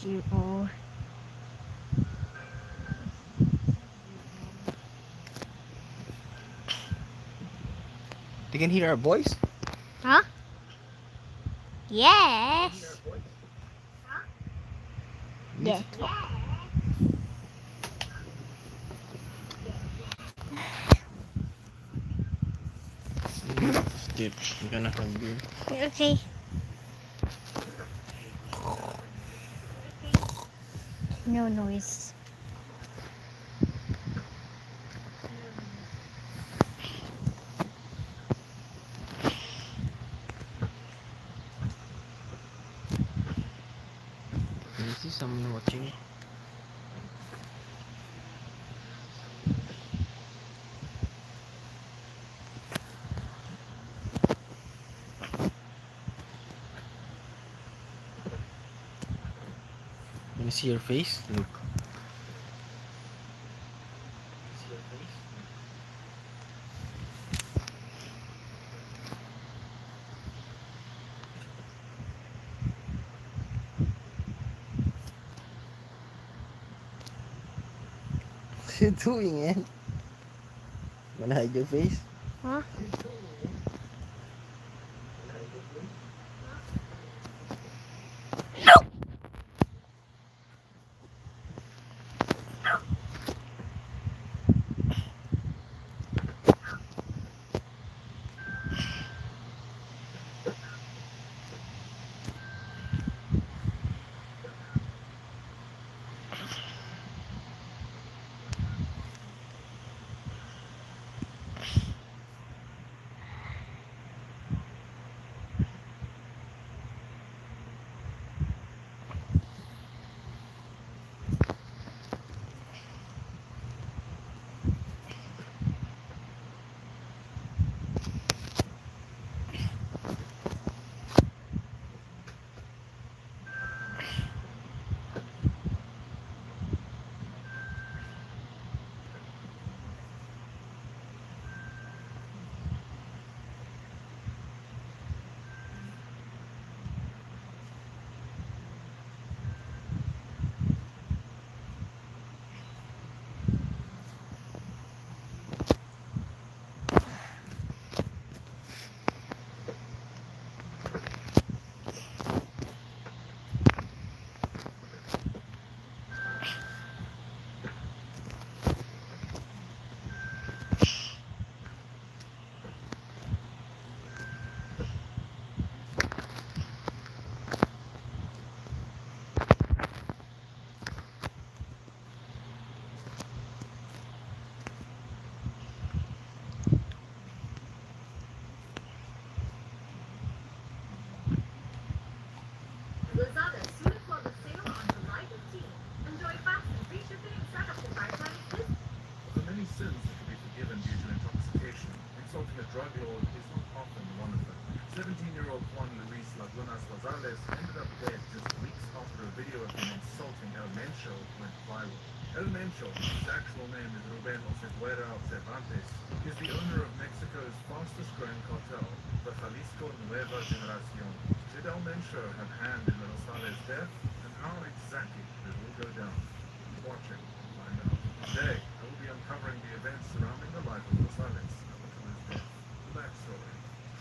H-U-O. They can hear our voice? Huh? Yes. Yes. Step. You're gonna have beer. Okay. No noise. Can you see someone watching? Can you see your face? Look. See your face? What are you doing, man? Wanna hide your face? Huh? For many sins that can be forgiven due to intoxication, insulting a drug lord is not often one of them. 17-year-old Juan Luis Lagunas Rosales ended up dead just weeks after a video of him insulting El Mencho went viral. El Mencho, whose actual name is Ruben Oseguera Cervantes, is the owner of Mexico's fastest growing cartel, the Jalisco Nueva Generacion. Did El Mencho have hand in the Rosales death? And how exactly did it all go down? Keep watching and find out. Today, I will be uncovering the events surrounding the life of Rosales up until his death. The backstory.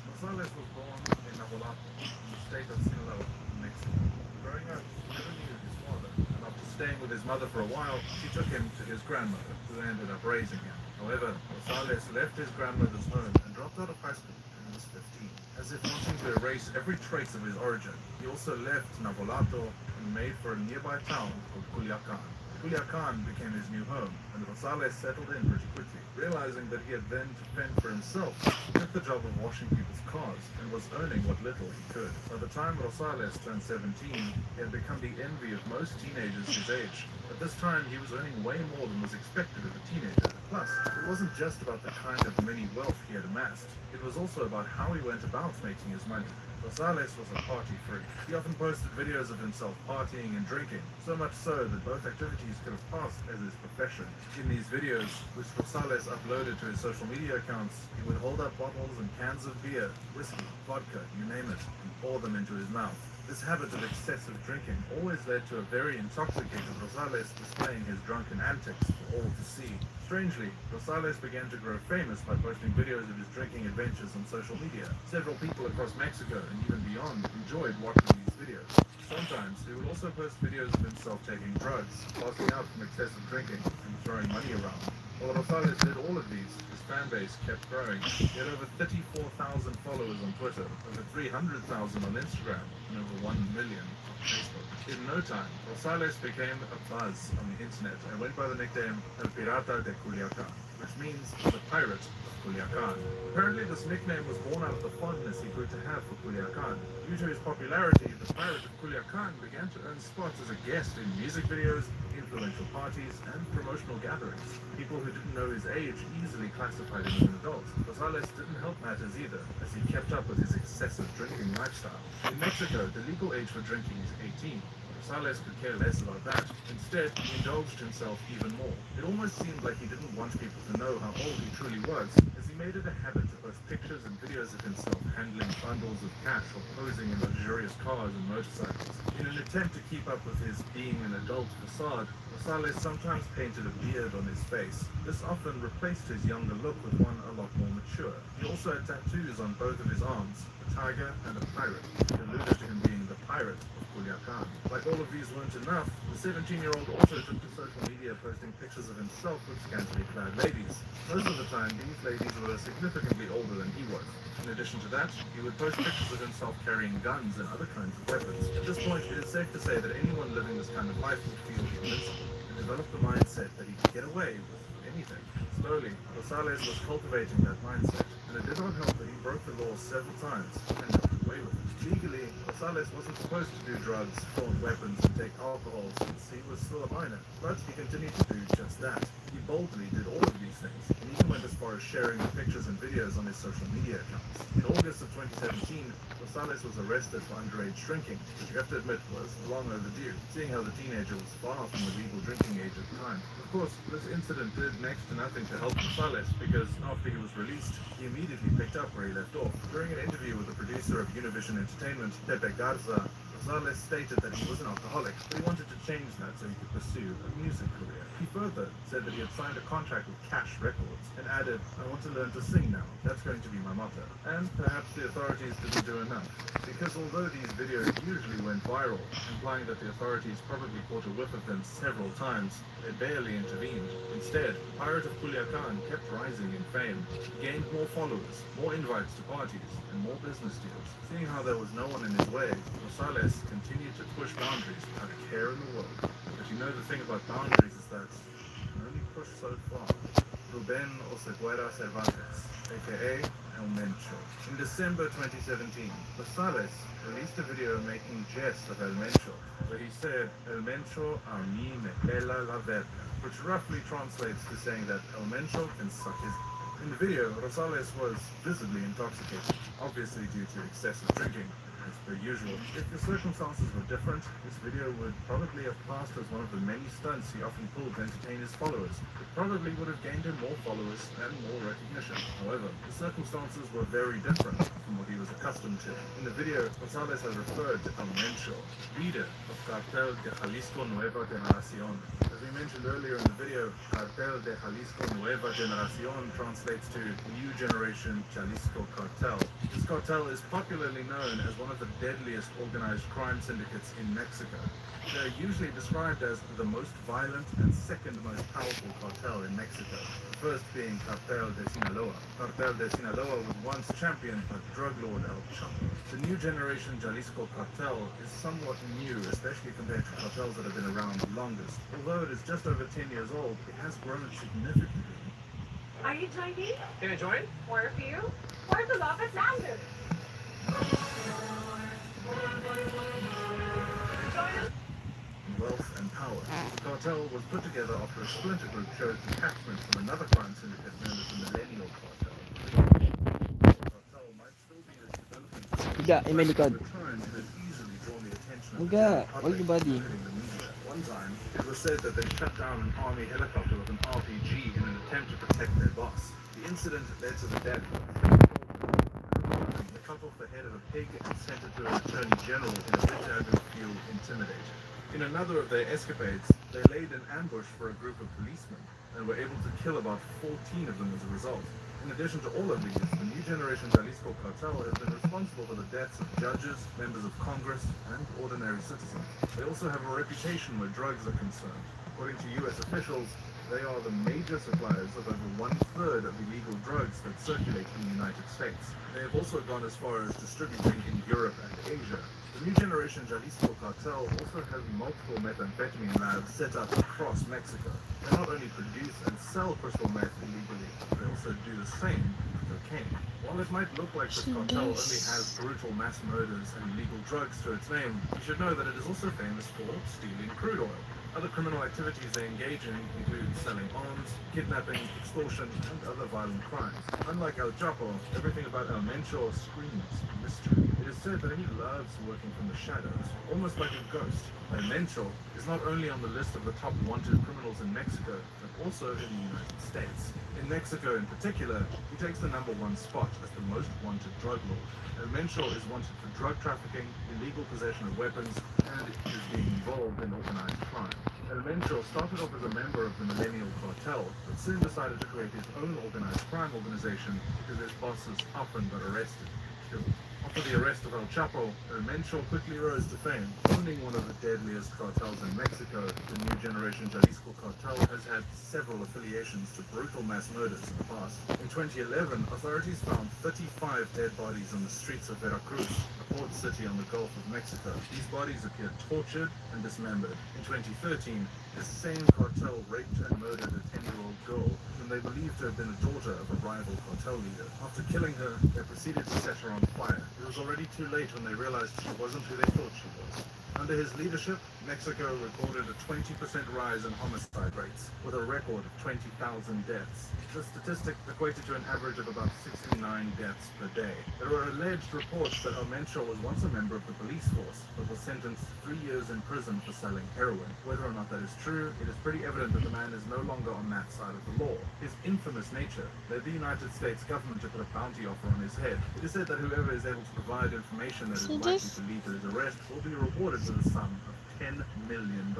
Rosales was born in Navolato, in the state of Sinaloa, Mexico. Growing up, he never knew his father, and after staying with his mother for a while, she took him to his grandmother, who ended up raising him. However, Rosales left his grandmother's home and dropped out of high school when he was 15. As if wanting to erase every trace of his origin, he also left Navolato and made for a nearby town called Culiacan. Culiacan became his new home, and Rosales settled in pretty quickly. Realizing that he had then to fend for himself, he took the job of washing people's cars and was earning what little he could. By the time Rosales turned 17, he had become the envy of most teenagers his age. At this time, he was earning way more than was expected of a teenager. Plus, it wasn't just about the kind of mini wealth he had amassed. It was also about how he went about making his money. Rosales was a party freak. He often posted videos of himself partying and drinking, so much so that both activities could have passed as his profession. In these videos, which Rosales uploaded to his social media accounts, he would hold up bottles and cans of beer, whiskey, vodka, you name it, and pour them into his mouth. This habit of excessive drinking always led to a very intoxicated Rosales displaying his drunken antics for all to see. Strangely, Rosales began to grow famous by posting videos of his drinking adventures on social media. Several people across Mexico and even beyond enjoyed watching these videos. Sometimes he would also post videos of himself taking drugs, passing out from excessive drinking, and throwing money around. While Rosales did all of these, his fan base kept growing. He had over 34,000 followers on Twitter, over 300,000 on Instagram, and over 1 million on Facebook. In no time, Rosales became a buzz on the internet and went by the nickname El Pirata de Culiacan, which means the pirate of Culiacan. Apparently, this nickname was born out of the fondness he grew to have for Culiacan. Due to his popularity, the pirate of Culiacan began to earn spots as a guest in music videos, influential parties, and promotional gatherings. People who didn't know his age easily classified him as an adult. Rosales didn't help matters either, as he kept up with his excessive drinking lifestyle. In Mexico, the legal age for drinking is 18. Rosales could care less about that. Instead, he indulged himself even more. It almost seemed like he didn't want people to know how old he truly was, as he made it a habit to post pictures and videos of himself handling bundles of cash or posing in luxurious cars and motorcycles. In an attempt to keep up with his being an adult facade, Rosales sometimes painted a beard on his face. This often replaced his younger look with one a lot more mature. He also had tattoos on both of his arms, a tiger and a pirate, which alluded to him being the pirate of Culiacan. Like all of these weren't enough, the 17-year-old also took to social media posting pictures of himself with scantily clad ladies. Most of the time, these ladies were significantly older than he was. In addition to that, he would post pictures of himself carrying guns and other kinds of weapons. At this point, it is safe to say that anyone living this kind of life would feel invincible and develop the mindset that he could get away with anything. Slowly, Rosales was cultivating that mindset, and it did not help that he broke the law several times and got away with it. Legally, Rosales wasn't supposed to do drugs, flaunt weapons, and take alcohol since he was still a minor, but he continued to do just that. He boldly did all of these things, and even went as far as sharing the pictures and videos on his social media accounts. In August of 2017, Rosales was arrested for underage drinking, which you have to admit was long overdue, seeing how the teenager was far from the legal drinking age at the time. Of course, this incident did next to nothing to help Rosales, because after he was released, he immediately picked up where he left off. During an interview with the producer of Univision Entertainment, Pepe Garza, Rosales stated that he was an alcoholic, but he wanted to change that so he could pursue a music career. He further said that he had signed a contract with Cash Records and added, "I want to learn to sing now. That's going to be my motto." And perhaps the authorities didn't do enough, because although these videos usually went viral, implying that the authorities probably caught a whiff of them several times, they barely intervened. Instead, Pirate of Culiacan kept rising in fame. He gained more followers, more invites to parties, and more business deals. Seeing how there was no one in his way, Rosales continued to push boundaries without a care in the world. But you know the thing about boundaries is that you can only push so far. Ruben Oseguera Cervantes, aka El Mencho. In December 2017, Rosales released a video making jest of El Mencho, where he said, "El Mencho a mí me pela la verga," which roughly translates to saying that El Mencho can suck his. In the video, Rosales was visibly intoxicated, obviously due to excessive drinking. As per usual, if the circumstances were different, this video would probably have passed as one of the many stunts he often pulled to entertain his followers. It probably would have gained him more followers and more recognition. However, the circumstances were very different from what he was accustomed to. In the video, Rosales had referred to El Mencho, leader of Cartel de Jalisco Nueva Generación. As we mentioned earlier in the video, Cartel de Jalisco Nueva Generación translates to New Generation Jalisco Cartel. This cartel is popularly known as one of the deadliest organized crime syndicates in Mexico. They're usually described as the most violent and second most powerful cartel in Mexico, the first being Cartel de Sinaloa. Cartel de Sinaloa was once championed by drug lord El Chapo. The New Generation Jalisco Cartel is somewhat new, especially compared to cartels that have been around the longest. Although it is just over 10 years old, it has grown significantly. Are you joining? Can I join? Order for you? Order the Lopez Lounder. Wealth and power. The cartel was put together after a splinter group chose detachment from another crime syndicate known as the Millennial Cartel. The cartel might still be as developing Enggak, may likod. over time, it has easily drawn the attention of Enggak, the wag yung body. including the media. One time, it was said that they shut down an army helicopter with an RPG in an attempt to protect their boss. The incident led to the death of the cut off the head of a pig and sent it to an attorney general in a bid to feel intimidated. In another of their escapades, they laid an ambush for a group of policemen and were able to kill about 14 of them as a result. In addition to all of these, the New Generation Jalisco cartel has been responsible for the deaths of judges, members of Congress, and ordinary citizens. They also have a reputation where drugs are concerned. According to U.S. officials, they are the major suppliers of over 1/3 of illegal drugs that circulate in the United States. They have also gone as far as distributing in Europe and Asia. The New Generation Jalisco cartel also has multiple methamphetamine labs set up across Mexico. They not only produce and sell crystal meth illegally, they also do the same with cocaine. While it might look like this cartel only has brutal mass murders and illegal drugs to its name, you should know that it is also famous for stealing crude oil. Other criminal activities they engage in include selling arms, kidnapping, extortion, and other violent crimes. Unlike El Chapo, everything about El Mencho screams mystery. It is said that he loves working from the shadows, almost like a ghost. El Mencho is not only on the list of the top wanted criminals in Mexico, but also in the United States. In Mexico in particular, he takes the #1 spot as the most wanted drug lord. El Mencho is wanted for drug trafficking, illegal possession of weapons, and is being involved in organized crime. El Mencho started off as a member of the Millennial Cartel, but soon decided to create his own organized crime organization because his bosses often got arrested and killed. After the arrest of El Chapo, El Mencho quickly rose to fame, owning one of the deadliest cartels in Mexico. The New Generation Jalisco cartel has had several affiliations to brutal mass murders in the past. In 2011, authorities found 35 dead bodies on the streets of Veracruz, a port city on the Gulf of Mexico. These bodies appeared tortured and dismembered. In 2013, the same cartel raped and murdered a 10-year-old girl whom they believed to have been a daughter of a rival cartel leader. After killing her, they proceeded to set her on fire. It was already too late when they realized she wasn't who they thought she was. Under his leadership, Mexico recorded a 20% rise in homicide rates, with a record of 20,000 deaths. The statistic equated to an average of about 69 deaths per day. There were alleged reports that El Mencho was once a member of the police force, but was sentenced to 3 years in prison for selling heroin. Whether or not that is true, it is pretty evident that the man is no longer on that side of the law. His infamous nature led the United States government to put a bounty offer on his head. It is said that whoever is able to provide information that is likely to lead to his arrest will be rewarded with a sum of $10 million.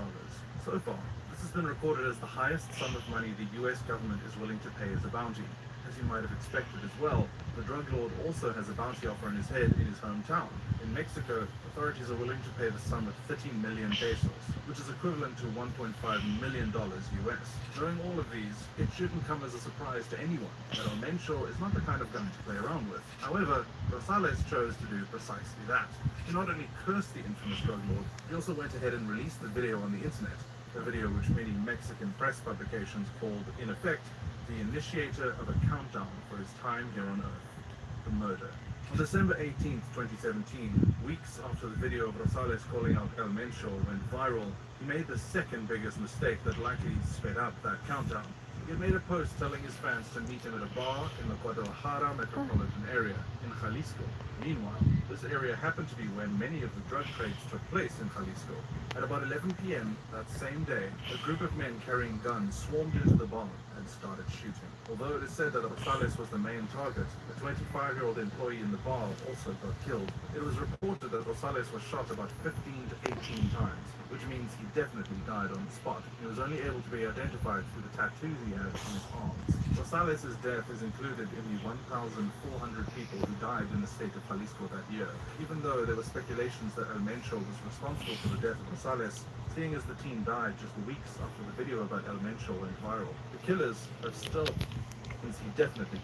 So far, this has been recorded as the highest sum of money the US government is willing to pay as a bounty. As you might have expected as well, the drug lord also has a bounty offer on his head in his hometown. In Mexico, authorities are willing to pay the sum of 30 million pesos, which is equivalent to $1.5 million US. Knowing all of these, it shouldn't come as a surprise to anyone that El Mencho is not the kind of guy to play around with. However, Rosales chose to do precisely that. He not only cursed the infamous drug lord, he also went ahead and released the video on the internet, a video which many Mexican press publications called, in effect, the initiator of a countdown for his time here on Earth, the murder. On December 18th, 2017, weeks after the video of Rosales calling out El Mencho went viral, he made the second biggest mistake that likely sped up that countdown. He had made a post telling his fans to meet him at a bar in the Guadalajara metropolitan area in Jalisco. Meanwhile, this area happened to be where many of the drug trades took place in Jalisco. At about 11 p.m. that same day, a group of men carrying guns swarmed into the bar and started shooting. Although it is said that Rosales was the main target, the 25-year-old employee in the bar also got killed. It was reported that Rosales was shot about 15 to 18 times, which means he definitely died on the spot. He was only able to be identified through the tattoos he had on his arms. Rosales' death is included in the 1,400 people who died in the state of Jalisco that year. Even though there were speculations that El Mencho was responsible for the death of Rosales, seeing as the teen died just weeks after the video about El Mencho went viral. The killers have still, since he definitely.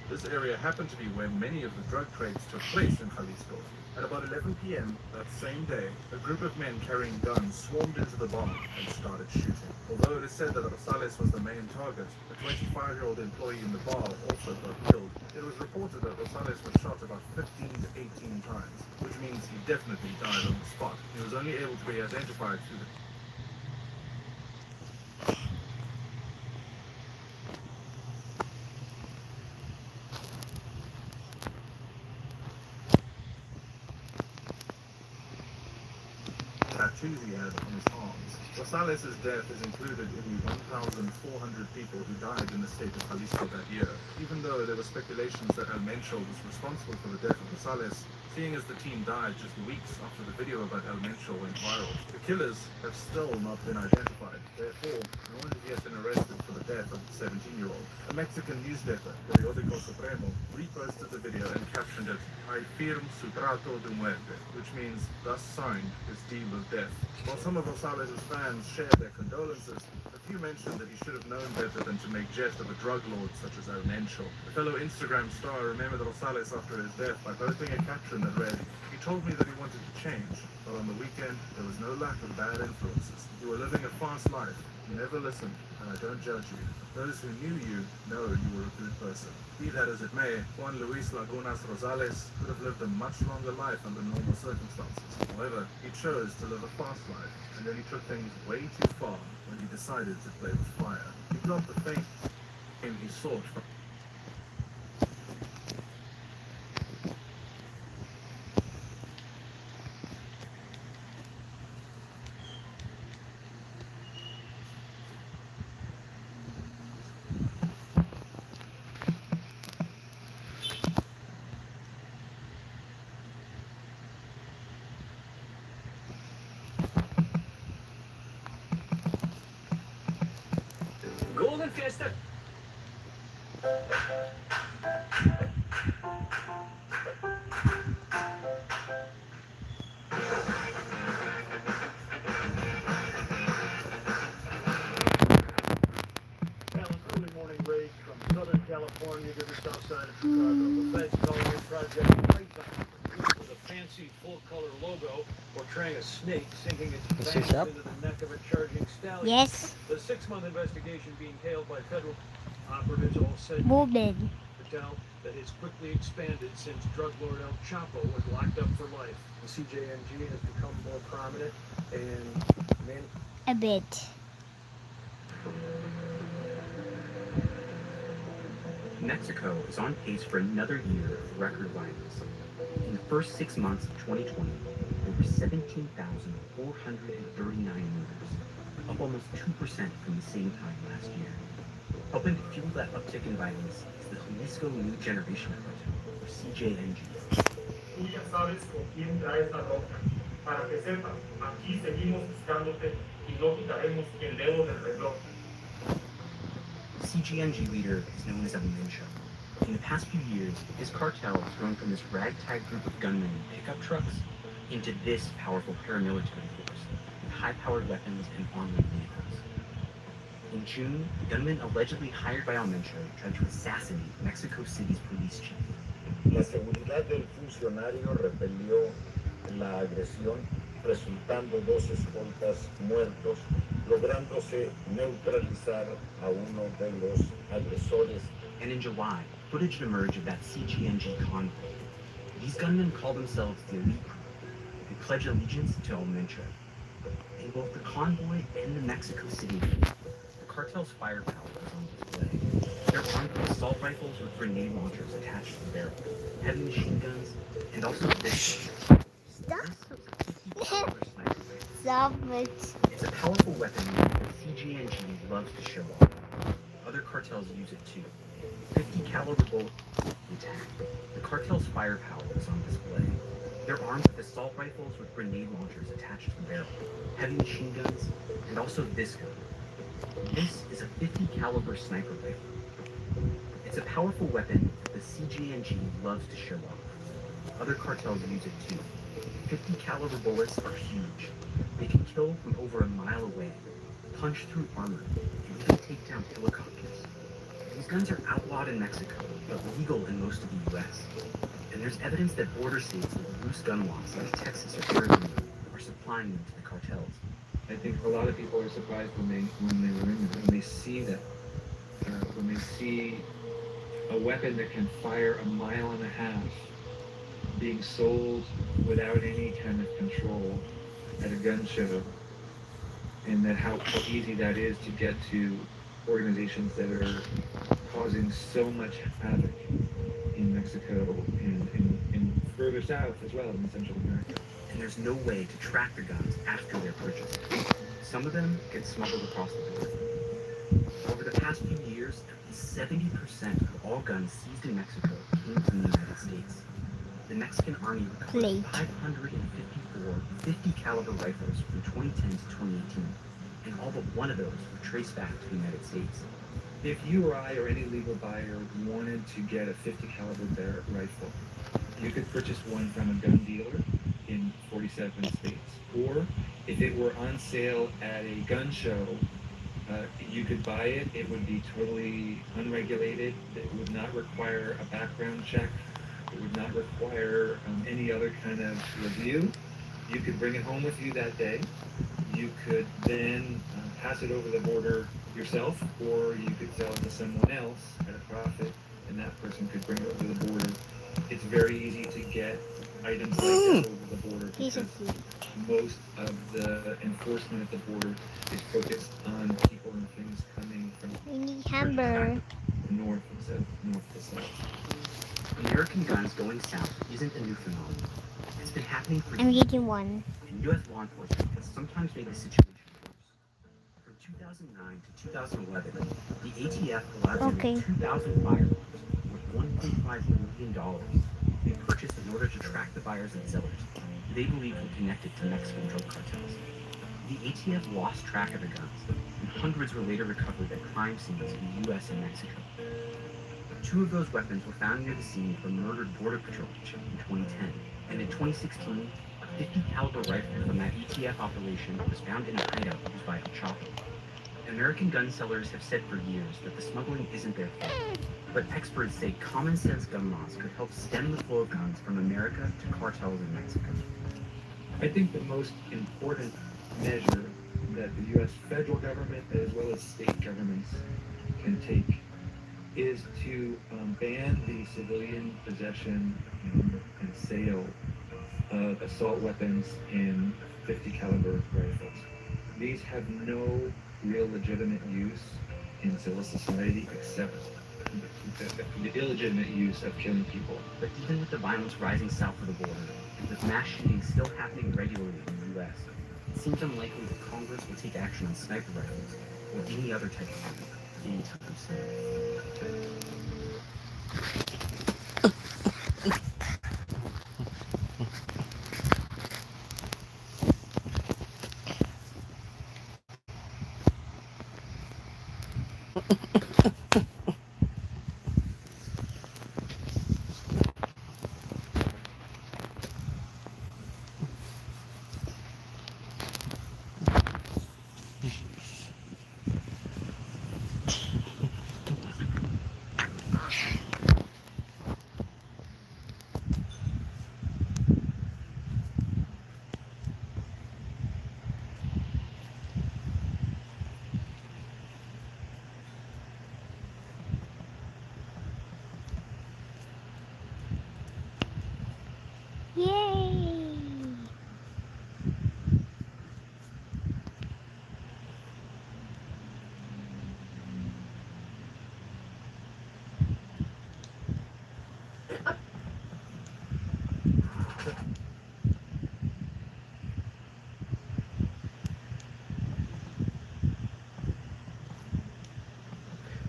This area happened to be where many of the drug trades took place in Jalisco. At about 11 p.m. that same day, a group of men carrying guns swarmed into the bar and started shooting. Although it is said that Rosales was the main target, the 25-year-old employee in the bar also got killed. It was reported that Rosales was shot about 15 to 18 times, which means he definitely died on the spot. He was only able to be identified through the tattoos he had on his arms. Rosales' death is included in the 1,400 people who died in the state of Jalisco that year. Even though there were speculations that El Mencho was responsible for the death of Rosales, seeing as the teen died just weeks after the video about El Mencho went viral. The killers have still not been identified. Therefore, no one has yet been arrested for the death of the 17-year-old. A Mexican newsletter, Periódico Supremo, reposted the video and captioned it, "I firm su trato de muerte," which means, "thus signed his deal of death." While some of Rosales' fans shared their condolences, a few mentioned that he should have known better than to make jest of a drug lord such as El Mencho. A fellow Instagram star remembered Rosales after his death by posting a caption that read, "He told me that he wanted to change, but on the weekend there was no lack of bad influences. You were living a fast life. You never listened, and I don't judge you. Those who knew you know you were a good person." Be that as it may, Juan Luis Lagunas Rosales could have lived a much longer life under normal circumstances. However, he chose to live a fast life, and then he took things way too far when he decided to play with fire. He got the fame he sought from. Golden Fiesta. Early morning raid from Southern California to the south side of Chicago. The feds calling it Project Python with a fancy full-color logo portraying a snake sinking its Is this fangs up? into the neck of a charging stallion. Yes. The 6-month investigation being hailed by federal operatives all said Moving. to tell that it's quickly expanded since drug lord El Chapo was locked up for life. The CJNG has become more prominent and A bit. Mexico is on pace for another year of record violence. In the first 6 months of 2020, there were 17,439 murders, up almost 2% from the same time last year. Helping to fuel that uptick in violence is the Jalisco New Generation Project, or CJNG. Tú ya sabes con quién traes la ropa. Para que sepas, aquí seguimos buscándote y no quitaremos el dedo del reloj. The CGNG leader is known as El Mencho. In the past few years, his cartel has grown from this ragtag group of gunmen in pickup trucks into this powerful paramilitary force with high-powered weapons and armored vehicles. In June, the gunmen allegedly hired by El Mencho tried to assassinate Mexico City's police chief. La seguridad del funcionario repelió la agresión, resultando 2 escoltas muertos, lográndose neutralizar a uno de los agresores. And in July, footage emerged of that CGNG convoy. These gunmen call themselves the elite group. They pledge allegiance to El Mencho. In both the convoy and the Mexico City raid, the cartel's firepower is on display. They're armed with assault rifles with grenade launchers attached to the barrel, heavy machine guns, and also this. Stop. This is a 50-caliber sniper rifle. Stop it. It's a powerful weapon that CGNG loves to show off. Other cartels use it too. 50 caliber bullet attack. The cartel's firepower is on display. They're armed with assault rifles with grenade launchers attached to the barrel, heavy machine guns, and also this gun. This is a 50 caliber sniper rifle. It's a powerful weapon that the CGNG loves to show off. Other cartels use it too. 50 caliber bullets are huge. They can kill from over a mile away, punch through armor, and even take down helicopters. These guns are outlawed in Mexico, but legal in most of the U.S. And there's evidence that border states with loose gun laws like Texas or Arizona are supplying them to the cartels. I think a lot of people are surprised when they see that, when they see a weapon that can fire a mile and a half being sold without any kind of control at a gun show, and that how easy that is to get to organizations that are causing so much havoc in Mexico and further south as well in Central America. and there's no way to track the guns after they're purchased. Some of them get smuggled across the border. Over the past few years, 70% of all guns seized in Mexico came from the United States. The Mexican Army recovered 554 50 caliber rifles from 2010 to 2018, and all but one of those were traced back to the United States. If you or I or any legal buyer wanted to get a 50 caliber rifle, you could purchase one from a gun dealer in 47 states. Or if it were on sale at a gun show, you could buy it. It would be totally unregulated. It would not require a background check. It would not require any other kind of review. You could bring it home with you that day. You could then pass it over the border yourself, or you could sell it to someone else at a profit, and that person could bring it over the border. It's very easy to get items like that over the border because most of the enforcement at the border is focused on people and things coming from hamburger. North instead of north to south. American guns going south isn't a new phenomenon. It's been happening for I'm years, getting one. and U.S. law enforcement has sometimes made the situation worse. From 2009 to 2011, the ATF allowed nearly 2,000 firearms worth $1.5 million be purchased in order to track the buyers and sellers they believe were connected to Mexican drug cartels. The ATF lost track of the guns, and hundreds were later recovered at crime scenes in the U.S. and Mexico. 2 of those weapons were found near the scene of a murdered Border Patrol agent in 2010, and in 2016, a 50 caliber rifle from that ATF operation was found in a hideout used by El Chapo. American gun sellers have said for years that the smuggling isn't their fault, but experts say common sense gun laws could help stem the flow of guns from America to cartels in Mexico. I think the most important measure that the U.S. federal government as well as state governments can take is to ban the civilian possession and sale of assault weapons and 50 caliber rifles. These have no real legitimate use in civil society except the illegitimate use of killing people. But even with the violence rising south of the border, and with mass shootings still happening regularly in the U.S., it seems unlikely that Congress will take action on sniper rifles or any other type of weapon anytime soon. Yay!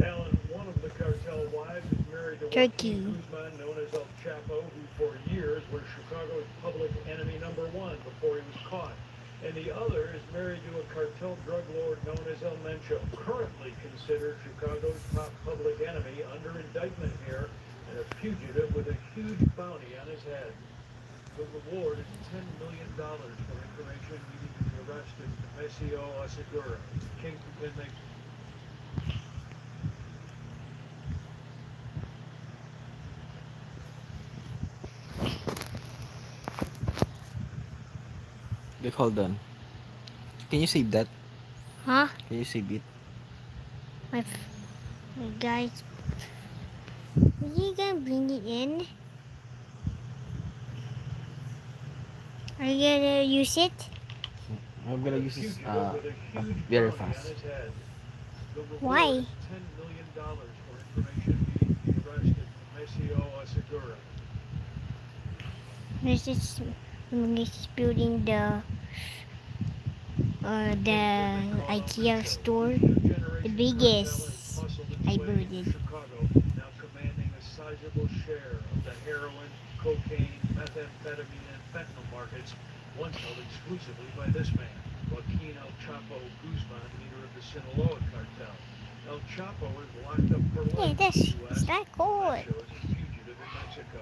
Alan, one of the cartel wives is married to Turkey. Joaquin Guzman, known as El Chapo, who for years was Chicago's public enemy #1 before he was caught. And the other is married to a cartel drug lord known as El Mencho, currently considered Chicago's top public enemy, under indictment here, and a fugitive with a huge bounty on his head. The reward is $10 million for information needed to be arrested. Mesio Asegura. Like, hold on. Can you save that? Huh? Can you save it? My guys. Are you gonna bring it in? Are you gonna use it? I'm gonna use this very fast. Why? $10 million for information needed to be arrested. Mesio Asegura. This is when he's building the IKEA store, the biggest I built it. Chicago, now commanding a sizable share of the heroin, cocaine, methamphetamine, and fentanyl markets, once held exclusively by this man, Joaquin El Chapo Guzman, leader of the Sinaloa cartel. El Chapo is locked up for Yeah, life that's in the U.S. it's not cool. Macho is a fugitive in Mexico.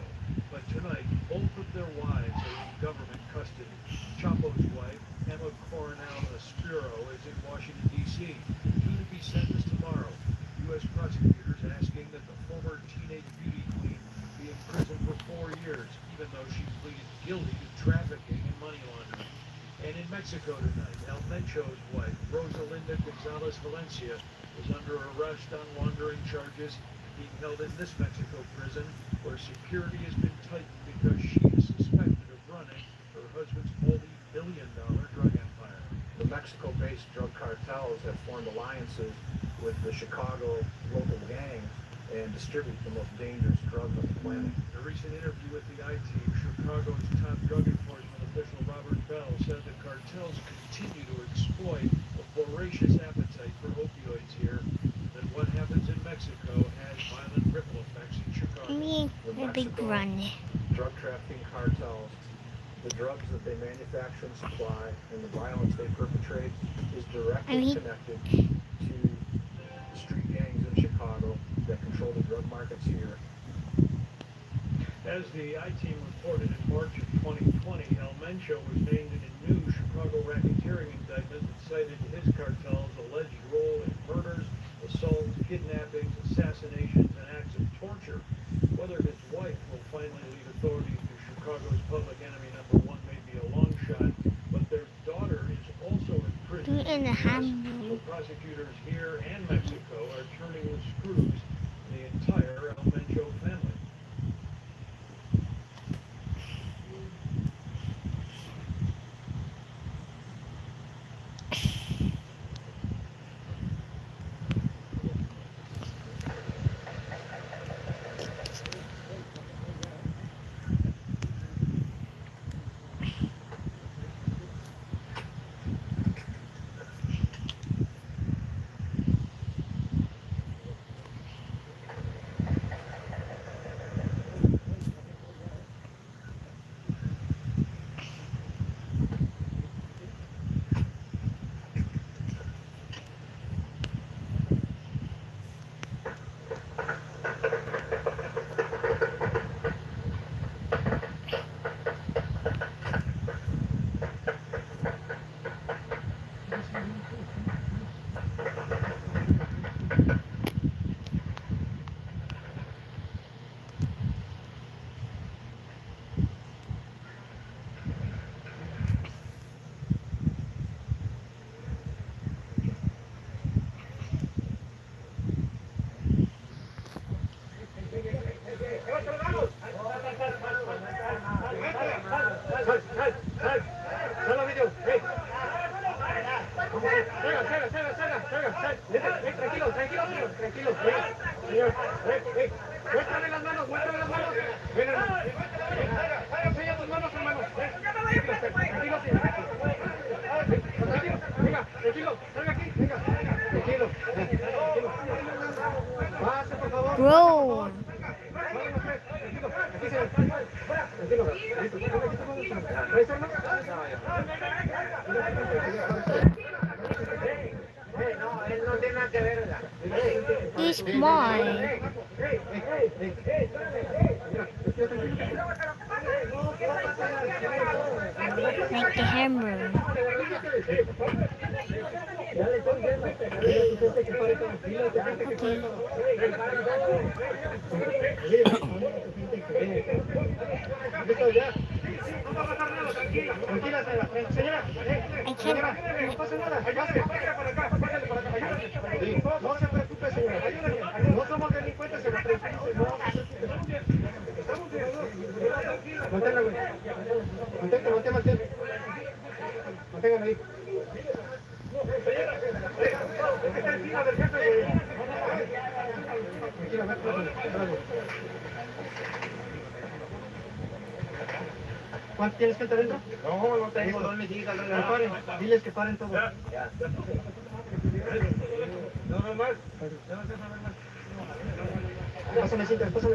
But tonight, both of their wives are in government custody. Chapo's wife, Emma Coronel Espiro, is in Washington, D.C., due to be sentenced tomorrow. U.S. prosecutors asking that the former teenage beauty queen be imprisoned for 4 years, even though she pleaded guilty to trafficking and money laundering. And in Mexico tonight, El Mencho's wife, Rosalinda Gonzalez Valencia, is under arrest on laundering charges, being held in this Mexico prison, where security has been tightened because she is suspected of running her husband's multi-billion-dollar drug empire. The Mexico-based drug cartels have formed alliances with the Chicago local gangs and distribute the most dangerous drugs on the planet. In a recent interview with the I-Team, Chicago's top drug enforcement official Robert Bell said the cartels continue to exploit a voracious appetite for opioids here, that what happens in Mexico has violent ripple effects in Chicago. I mean, a big run. Drug trafficking cartels, the drugs that they manufacture and supply, and the violence they perpetrate is directly connected to the street gangs in Chicago that control the drug markets here. As the I-Team reported in March of 2020, El Mencho was named in a new Chicago racketeering indictment that cited his cartel's alleged role in murders, assaults, kidnappings, assassinations, and acts of torture. Whether his wife will finally lead authorities to Chicago's public enemy number one may be a long shot, but their daughter is also in prison. So prosecutors here and Mexico are turning the screws in the entire El Mencho family. Bro. He's mine. Like the hammer. I can't. No se preocupe, señora. No somos delincuentes, se lo tranquilo. Manténla, güey. Mantén. Manténganla ahí. Está encima del jefe, güey. Tranquila, vete. ¿Cuánto tienes gente adentro? No, no tengo. ¿Dónde digas? Que paren. Diles que paren todo. Ya. No, no, más. Pásame cinta, güey.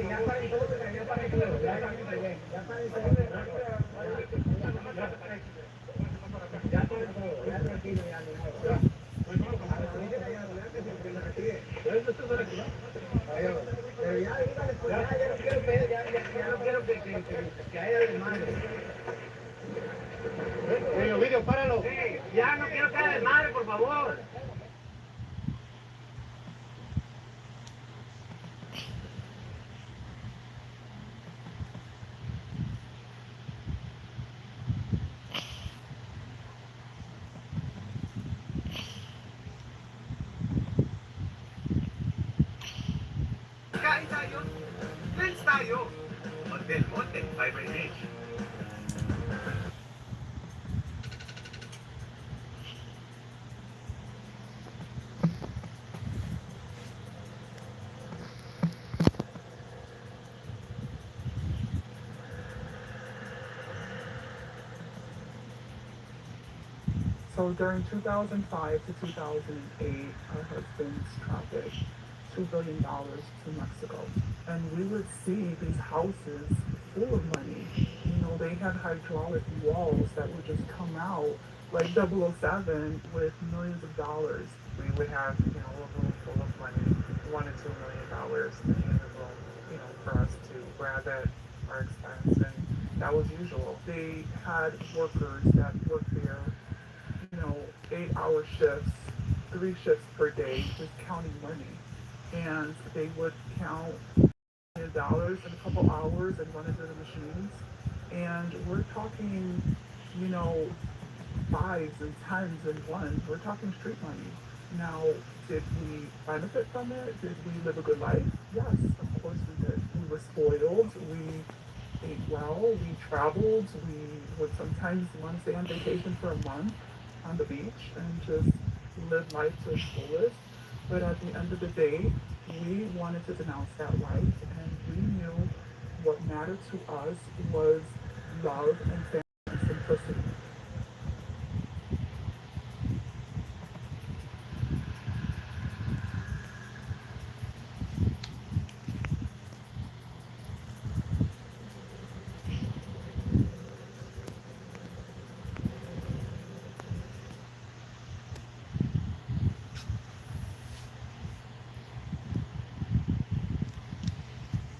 Ya paren todo, ya paren todo. Ya tranquilo, ya. Pero ya, dígale, pues ya no quiero pedo, ya no quiero que haya desmadre. Oye, Ovidio, páralo. Ya no quiero que haya desmadre, por favor. Kain tayo. Friends tayo. Hotel Mountain, 5 So during 2005 to 2008, our husbands trafficked $2 billion to Mexico. And we would see these houses full of money. You know, they had hydraulic walls that would just come out like 007 with millions of dollars. We would have, you know, a room full of money, $1 to $2 million in the room, you know, for us to grab at our expense. And that was usual. They had workers that worked there, you know, 8-hour shifts, 3 shifts per day, just counting money. And they would count dollars in a couple hours and run it through the machines. And we're talking, you know, 5s and 10s and 1s. We're talking street money. Now, did we benefit from it? Did we live a good life? Yes, of course we did. We were spoiled. We ate well. We traveled. We would sometimes want to stay on vacation for a month on the beach and just live life to its fullest. But at the end of the day, we wanted to denounce that life, and we knew what mattered to us was love and family and simplicity.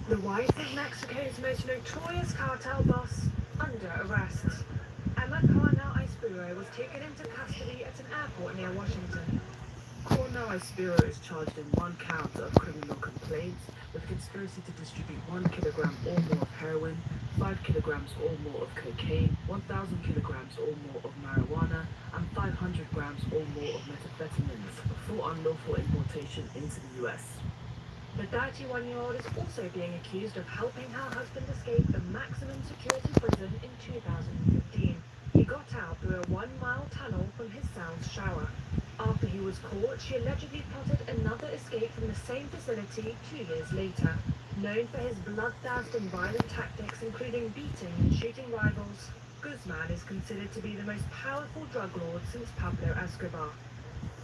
The wife of Mexico's most notorious cartel boss under arrest. Emma Coronel Ispiro was taken into custody at an airport near Washington. Coronel Ispiro is charged in 1 count of criminal complaints with conspiracy to distribute 1 kilogram or more of heroin, 5 kilograms or more of cocaine, 1,000 kilograms or more of marijuana, and 500 grams or more of methamphetamines for unlawful importation into the U.S. The 31-year-old is also being accused of helping her husband escape the maximum security prison in 2015. He got out through a 1-mile tunnel from his cell's shower. After he was caught, she allegedly plotted another escape from the same facility 2 years later. Known for his bloodthirst and violent tactics, including beating and shooting rivals, Guzman is considered to be the most powerful drug lord since Pablo Escobar.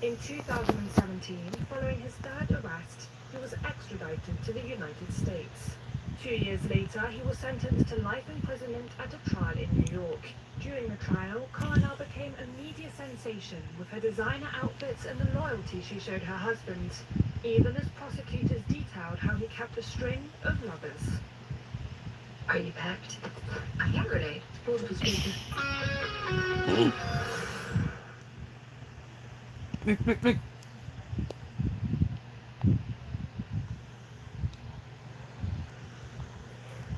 In 2017, following his 3rd arrest, he was extradited to the United States. 2 years later, he was sentenced to life imprisonment at a trial in New York. During the trial, Coronel became a media sensation with her designer outfits and the loyalty she showed her husband, even as prosecutors detailed how he kept a string of lovers. Are you packed? A hand grenade. Pull up the speaker.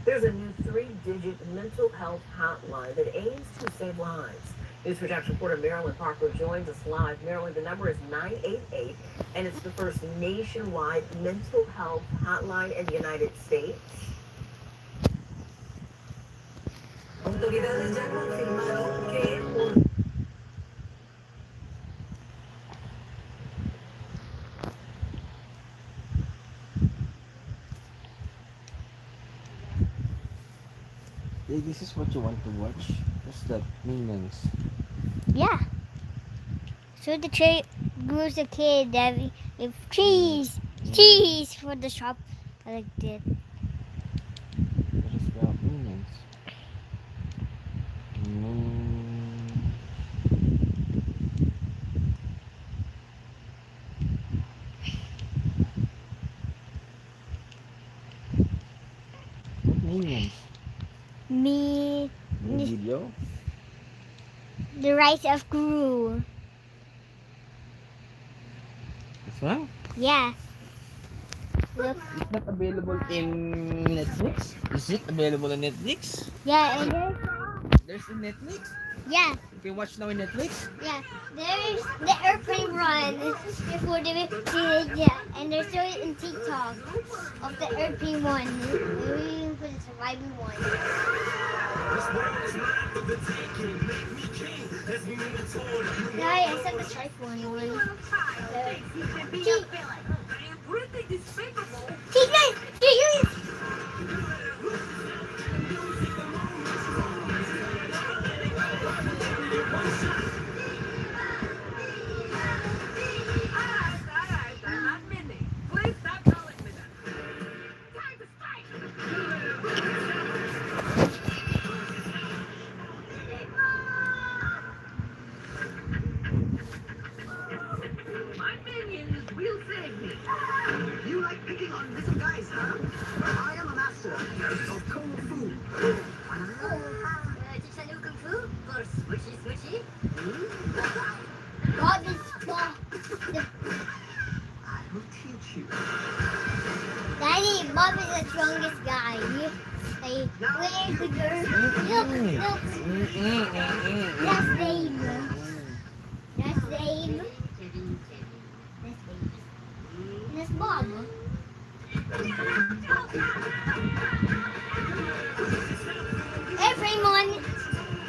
There's a new 3-digit mental health hotline that aims to save lives. Newswatch reporter Marilyn Parker joins us live. Marilyn, the number is 988, and it's the first nationwide mental health hotline in the United States. Autoridades ya confirmaron que This is what you want to watch. What's that? Minions. Yeah. So the trade grows a kid that if cheese for the shop. I like that. What is that? Minions. What minions? Me, New video? the Rise of Gru. This one? Yeah. Look. It's not available in Netflix? Is it available on Netflix? Yeah, and There's a Netflix? yeah. You can watch now in Netflix? Yeah, there's the airplane run before yeah, and there's still in TikTok of the airplane one. Maybe even for the surviving one. Yeah, I said the shark one. You like picking on little guys, huh? I am a master of Kung Fu. Teach a new kung fu for swishy swishy. God is God. I will teach you. Daddy, Bob is the strongest guy. Like, where's the girl? Look. That's Dave. That's Dave. That's Bob. Everyone.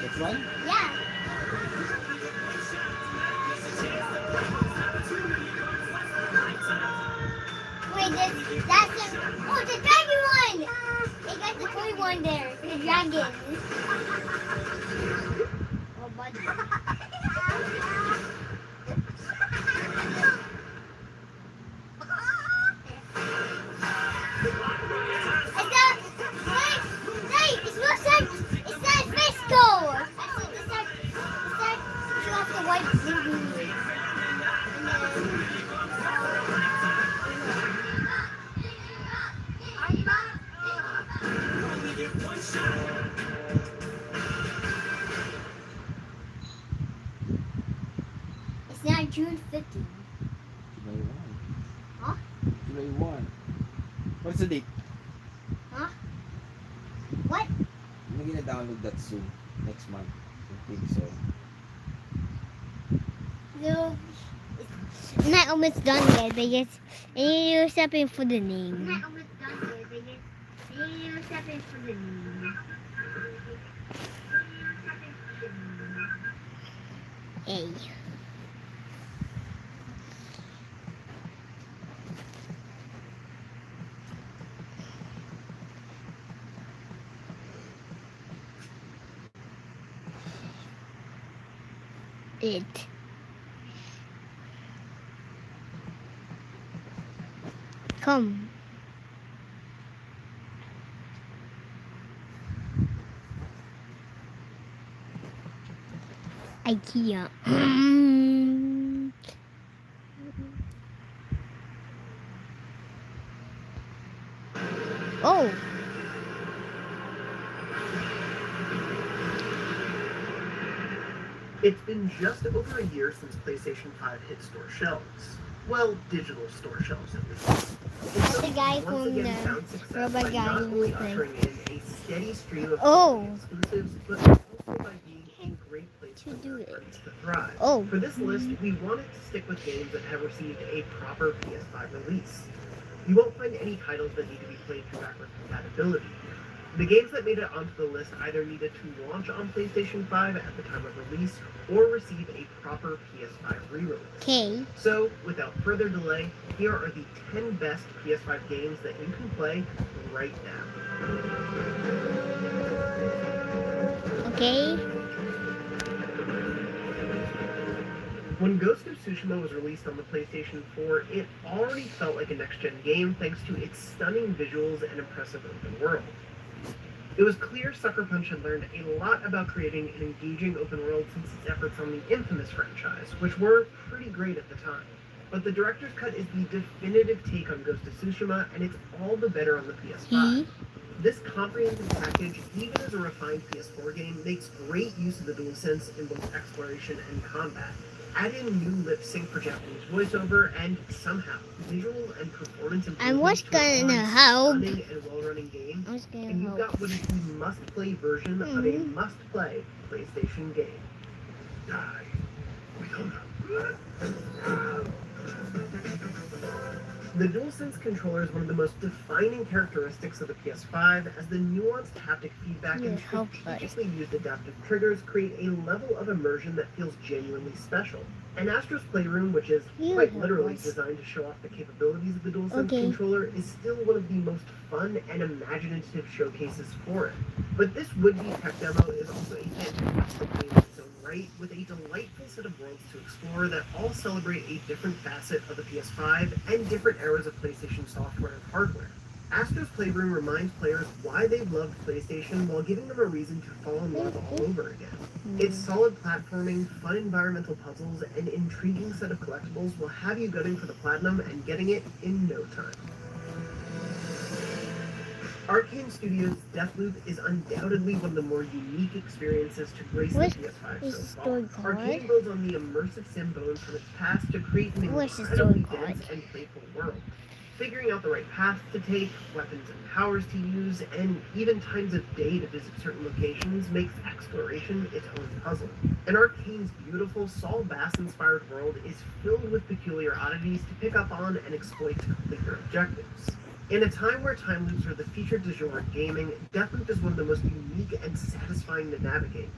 This one? Yeah. Wait, that's the dragon one. They got the toy one there, the dragon. Oh, buddy. It's not Fisco. It's off the white baby. It's now June 15th. July 1. Huh? July 1. What's the date? Huh? What? I'm gonna download that soon. Next month. I think so. No. I'm not almost done yet, but yes, I need to do something for the name. I'm not almost done yet, but yes, I need to do something for the name. A. It. Come. IKEA. Oh. It's been just over a year since PlayStation 5 hit store shelves. Well, digital store shelves at least. That's the guy Once from again the found success robot by guy not only who's ushering in a steady stream of Oh. exclusives, but also by being a great place To for do third it. parties to thrive. Oh. For this list, we wanted to stick with games that have received a proper PS5 release. You won't find any titles that need to be played through backwards compatibility. The games that made it onto the list either needed to launch on PlayStation 5 at the time of release or receive a proper PS5 re-release. Okay. So, without further delay, here are the 10 best PS5 games that you can play right now. Okay. When Ghost of Tsushima was released on the PlayStation 4, it already felt like a next-gen game thanks to its stunning visuals and impressive open world. It was clear Sucker Punch had learned a lot about creating an engaging open world since its efforts on the Infamous franchise, which were pretty great at the time. But the director's cut is the definitive take on Ghost of Tsushima, and it's all the better on the PS5. This comprehensive package, even as a refined PS4 game, makes great use of the DualSense in both exploration and combat. Add in new lip sync for Japanese voiceover, and somehow visual and performance And what's improvements to gonna a help? stunning and well-running game, What's gonna and you've help? got what is the must-play version of a must-play PlayStation game. Die. We don't know. The DualSense controller is one of the most defining characteristics of the PS5, as the nuanced haptic feedback and strategically used adaptive triggers create a level of immersion that feels genuinely special. And Astro's Playroom, which is quite literally designed to show off the capabilities of the DualSense controller, is still one of the most fun and imaginative showcases for it. But this would-be tech demo is also a fantastic game in its own right, with a delightful set of worlds to explore that all celebrate a different facet of the PS5 and different eras of PlayStation software and hardware. Astro's Playroom reminds players why they loved PlayStation while giving them a reason to fall in love all over again. Its solid platforming, fun environmental puzzles, and intriguing set of collectibles will have you gunning for the platinum and getting it in no time. Arcane Studios' Deathloop is undoubtedly one of the more unique experiences to grace the PS5 so far. Arcane builds on the immersive sim bone from its past to create an incredibly dense and playful world. Figuring out the right path to take, weapons and powers to use, and even times of day to visit certain locations makes exploration its own puzzle. And Arcane's beautiful Saul Bass-inspired world is filled with peculiar oddities to pick up on and exploit to complete your objectives. In a time where time loops are the feature du jour in gaming, Deathloop is one of the most unique and satisfying to navigate,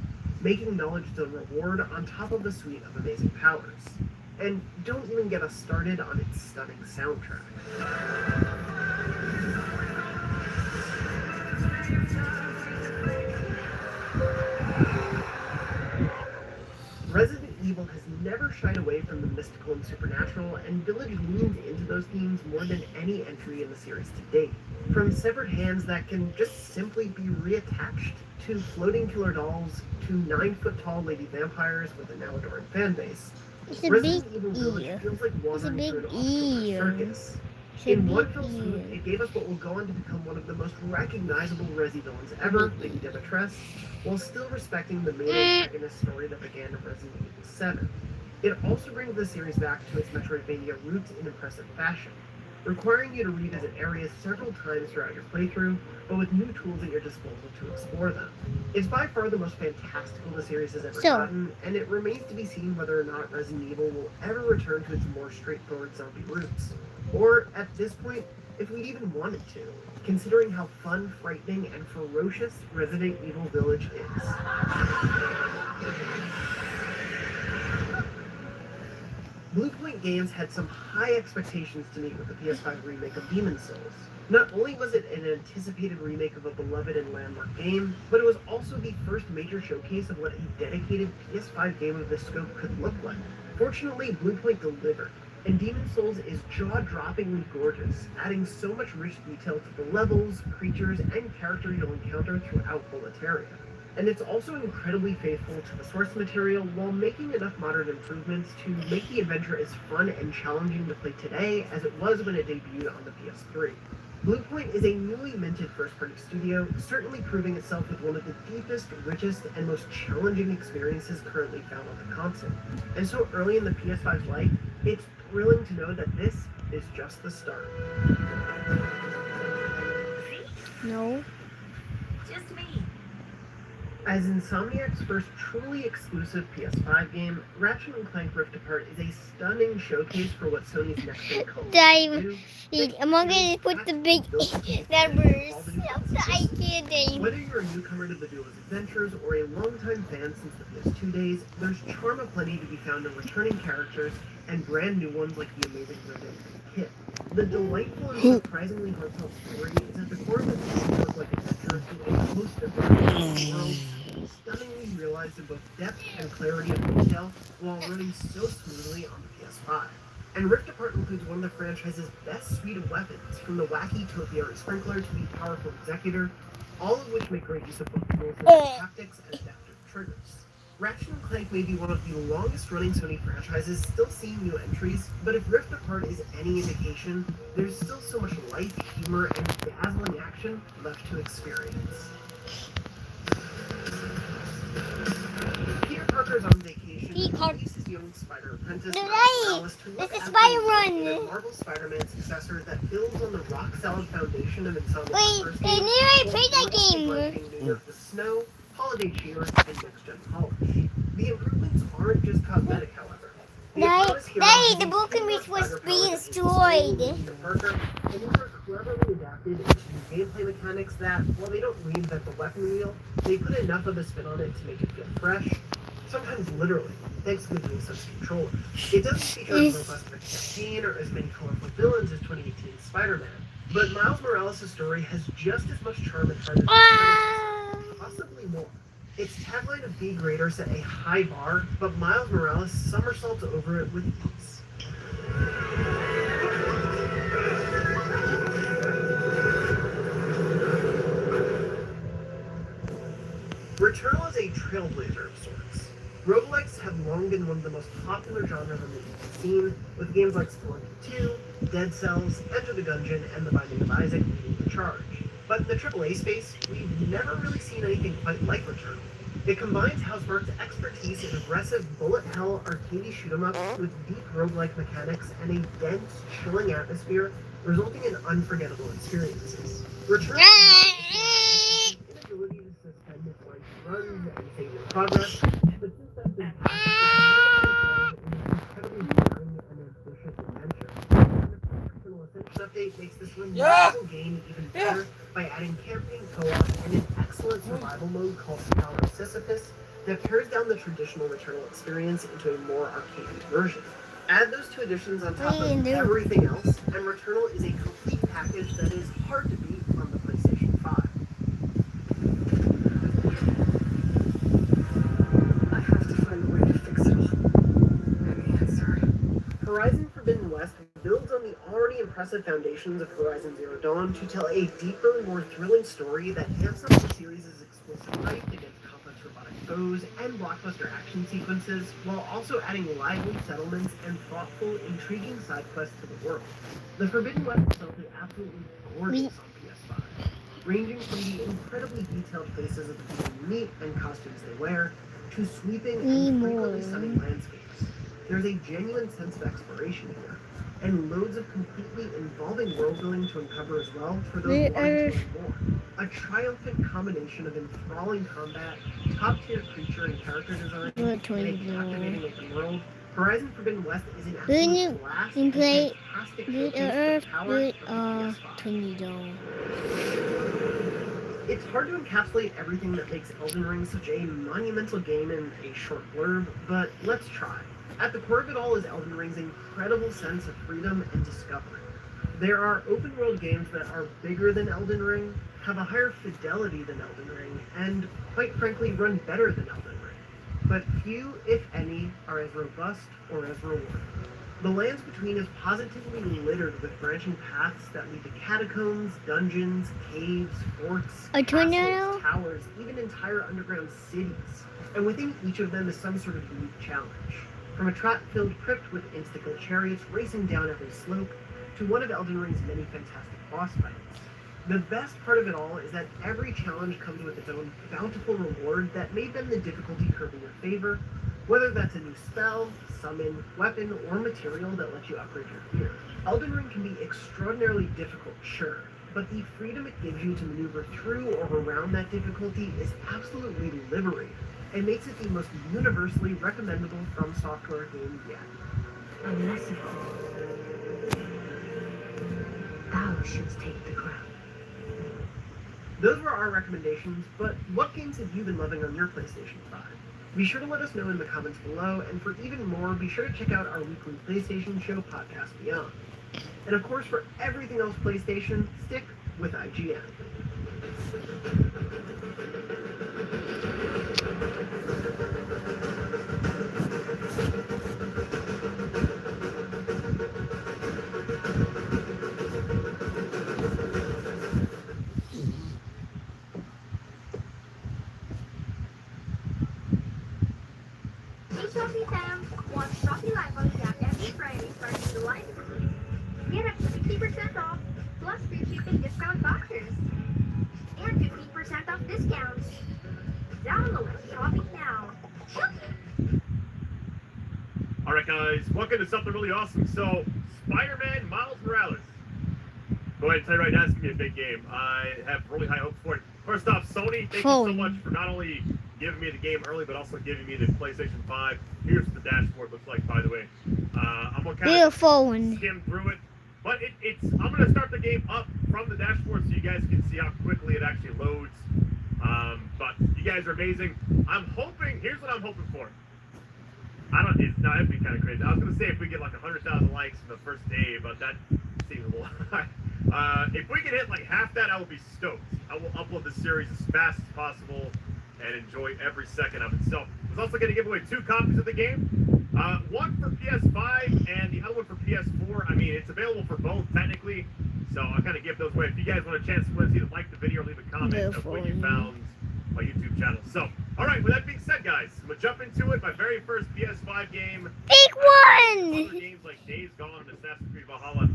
making knowledge its own reward on top of a suite of amazing powers. And don't even get us started on its stunning soundtrack. Resident Evil has never shied away from the mystical and supernatural, and Village leans into those themes more than any entry in the series to date. From severed hands that can just simply be reattached, to floating killer dolls, to 9-foot-tall lady vampires with a now adoring fan base, Resident Evil Village feels like wandering through an off-kilter circus. In one fell swoop, it gave us what will go on to become one of the most recognizable Resi villains ever, Lady Demetress, while still respecting the main antagonist story that began in Resident Evil 7. It also brings the series back to its Metroidvania roots in impressive fashion, requiring you to revisit areas several times throughout your playthrough, but with new tools at your disposal to explore them. It's by far the most fantastical the series has ever gotten, and it remains to be seen whether or not Resident Evil will ever return to its more straightforward zombie roots. Or, at this point, if we'd even want it to, considering how fun, frightening, and ferocious Resident Evil Village is. Bluepoint Games had some high expectations to meet with the PS5 remake of Demon's Souls. Not only was it an anticipated remake of a beloved and landmark game, but it was also the first major showcase of what a dedicated PS5 game of this scope could look like. Fortunately, Bluepoint delivered, and Demon's Souls is jaw-droppingly gorgeous, adding so much rich detail to the levels, creatures, and characters you'll encounter throughout Boletaria. And it's also incredibly faithful to the source material while making enough modern improvements to make the adventure as fun and challenging to play today as it was when it debuted on the PS3. Bluepoint is a newly minted first-party studio, certainly proving itself with one of the deepest, richest, and most challenging experiences currently found on the console. And so early in the PS5's life, it's thrilling to know that this is just the start. No. Just me. As Insomniac's first truly exclusive PS5 game, Ratchet & Clank Rift Apart is a stunning showcase for what Sony's next-gen console I'm going to put the big numbers of the IKEA game. Whether you're a newcomer to the duo's adventures or a longtime fan since the PS2 days, there's charm aplenty to be found in returning characters and brand new ones like the amazing Resident Kit. The delightful and surprisingly heartfelt story is at the core of this look like adventure through a host of worlds, stunningly realized in both depth and clarity of detail while running so smoothly on the PS5. And Rift Apart includes one of the franchise's best suite of weapons, from the wacky topiary sprinkler to the powerful executor, all of which make great use of both dual-sense tactics and adaptive triggers. Ratchet & Clank may be one of the longest-running Sony franchises still seeing new entries, but if Rift Apart is any indication, there's still so much life, humor, and dazzling action left to experience. Peter Parker's on vacation, released his young spider apprentice, Miles Morales, to look at the Marvel Spider-Man successor that builds on the rock-solid foundation of Insomniac's first game, New York with snow, holiday cheer, and next-gen polish. The improvements aren't just cosmetic, however. The broken reach was being destroyed. Peter Parker, and these are cleverly adapted into gameplay mechanics that, while they don't reinvent the weapon wheel, they put enough of a spin on it to make it feel fresh, sometimes literally, thanks to the DualSense controller. It doesn't feature as robust of a campaign or as many colorful villains as 2018's Spider-Man, but Miles Morales' story has just as much charm and heart as possibly more. Its tagline of "Be Greater" set a high bar, but Miles Morales somersaults over it with ease. Returnal is a trailblazer of sorts. Roguelikes have long been one of the most popular genres on the indie scene, with games like Spelunky 2, Dead Cells, Enter the Gungeon, and The Binding of Isaac leading the charge. But in the AAA space, we've never really seen anything quite like Returnal. It combines Housemarque's expertise in aggressive bullet hell arcadey shoot-em-ups with deep roguelike mechanics and a dense, chilling atmosphere, resulting in unforgettable experiences. Returnal has the inability to suspend its life runs and save your progress, but since that's been patched, incredibly daring and ambitious adventure. And the Returnal Ascension update makes this remarkable game even better by adding campaign co-op and an excellent survival mode called Power Sisyphus that pares down the traditional Returnal experience into a more arcadey version. Add those two additions on top of everything else, and Returnal is a complete package that is hard to beat on the PlayStation 5. I have to find a way to fix it all. Any answer? Horizon Forbidden West builds on the already impressive foundations of Horizon Zero Dawn to tell a deeper, more thrilling story that amps up the series' explosive fight against complex robotic foes and blockbuster action sequences, while also adding lively settlements and thoughtful, intriguing side quests to the world. The Forbidden West itself is absolutely gorgeous on PS5, ranging from the incredibly detailed faces of the people you meet and costumes they wear, to sweeping and frequently stunning landscapes. There's a genuine sense of exploration here, and loads of completely involving world building to uncover as well for those wanting to learn more. A triumphant combination of enthralling combat, top-tier creature and character design, and a captivating open world. Horizon Forbidden West is an absolute blast and fantastic showcase for power of the PS5. It's hard to encapsulate everything that makes Elden Ring such a monumental game in a short blurb, but let's try. At the core of it all is Elden Ring's incredible sense of freedom and discovery. There are open-world games that are bigger than Elden Ring, have a higher fidelity than Elden Ring, and, quite frankly, run better than Elden Ring. But few, if any, are as robust or as rewarding. The lands between is positively littered with branching paths that lead to catacombs, dungeons, caves, forts, castles, towers, even entire underground cities. And within each of them is some sort of unique challenge. From a trap-filled crypt with insta-kill chariots racing down every slope, to one of Elden Ring's many fantastic boss fights. The best part of it all is that every challenge comes with its own bountiful reward that may bend the difficulty curve in your favor, whether that's a new spell, summon, weapon, or material that lets you upgrade your gear. Elden Ring can be extraordinarily difficult, sure, but the freedom it gives you to maneuver through or around that difficulty is absolutely liberating, and makes it the most universally recommendable From Software game yet. Unmerciful. Thou shouldst take the crown. Those were our recommendations, but what games have you been loving on your PlayStation 5? Be sure to let us know in the comments below, and for even more, be sure to check out our weekly PlayStation Show podcast Beyond. And of course, for everything else PlayStation, stick with IGN. Shopee fam! Watch Shopee Live on the app every Friday starting July 16th. Get up to 50% off, plus free shipping discount vouchers. And 15% off discounts. Download Shopee now. All right, guys, welcome to something really awesome. So, Spider-Man Miles Morales. Go ahead and tell you right now, it's going to be a big game. I have really high hopes for it. First off, Sony, thank you so much for not only giving me the game early, but also giving me the PlayStation 5. Here's what the dashboard looks like, by the way. I'm going to kind of skim through it. But I'm going to start the game up from the dashboard so you guys can see how quickly it actually loads. But you guys are amazing. I'm hoping, here's what I'm hoping for. It'd be kind of crazy. I was going to say if we get like 100,000 likes in the first day, but that seems a little high. If we can hit like half that, I will be stoked. I will upload the series as fast as possible and enjoy every second of it. So, I was also going to give away 2 copies of the game. One for PS5 and the other one for PS4. I mean, it's available for both technically. So, I'll kind of give those away. If you guys want a chance to either like the video or leave a comment of what you found my YouTube channel. So, all right, with that being said, guys, I'm going to jump into it. My very first PS5 game. Big one! Other games like Days Gone and Assassin's Creed Valhalla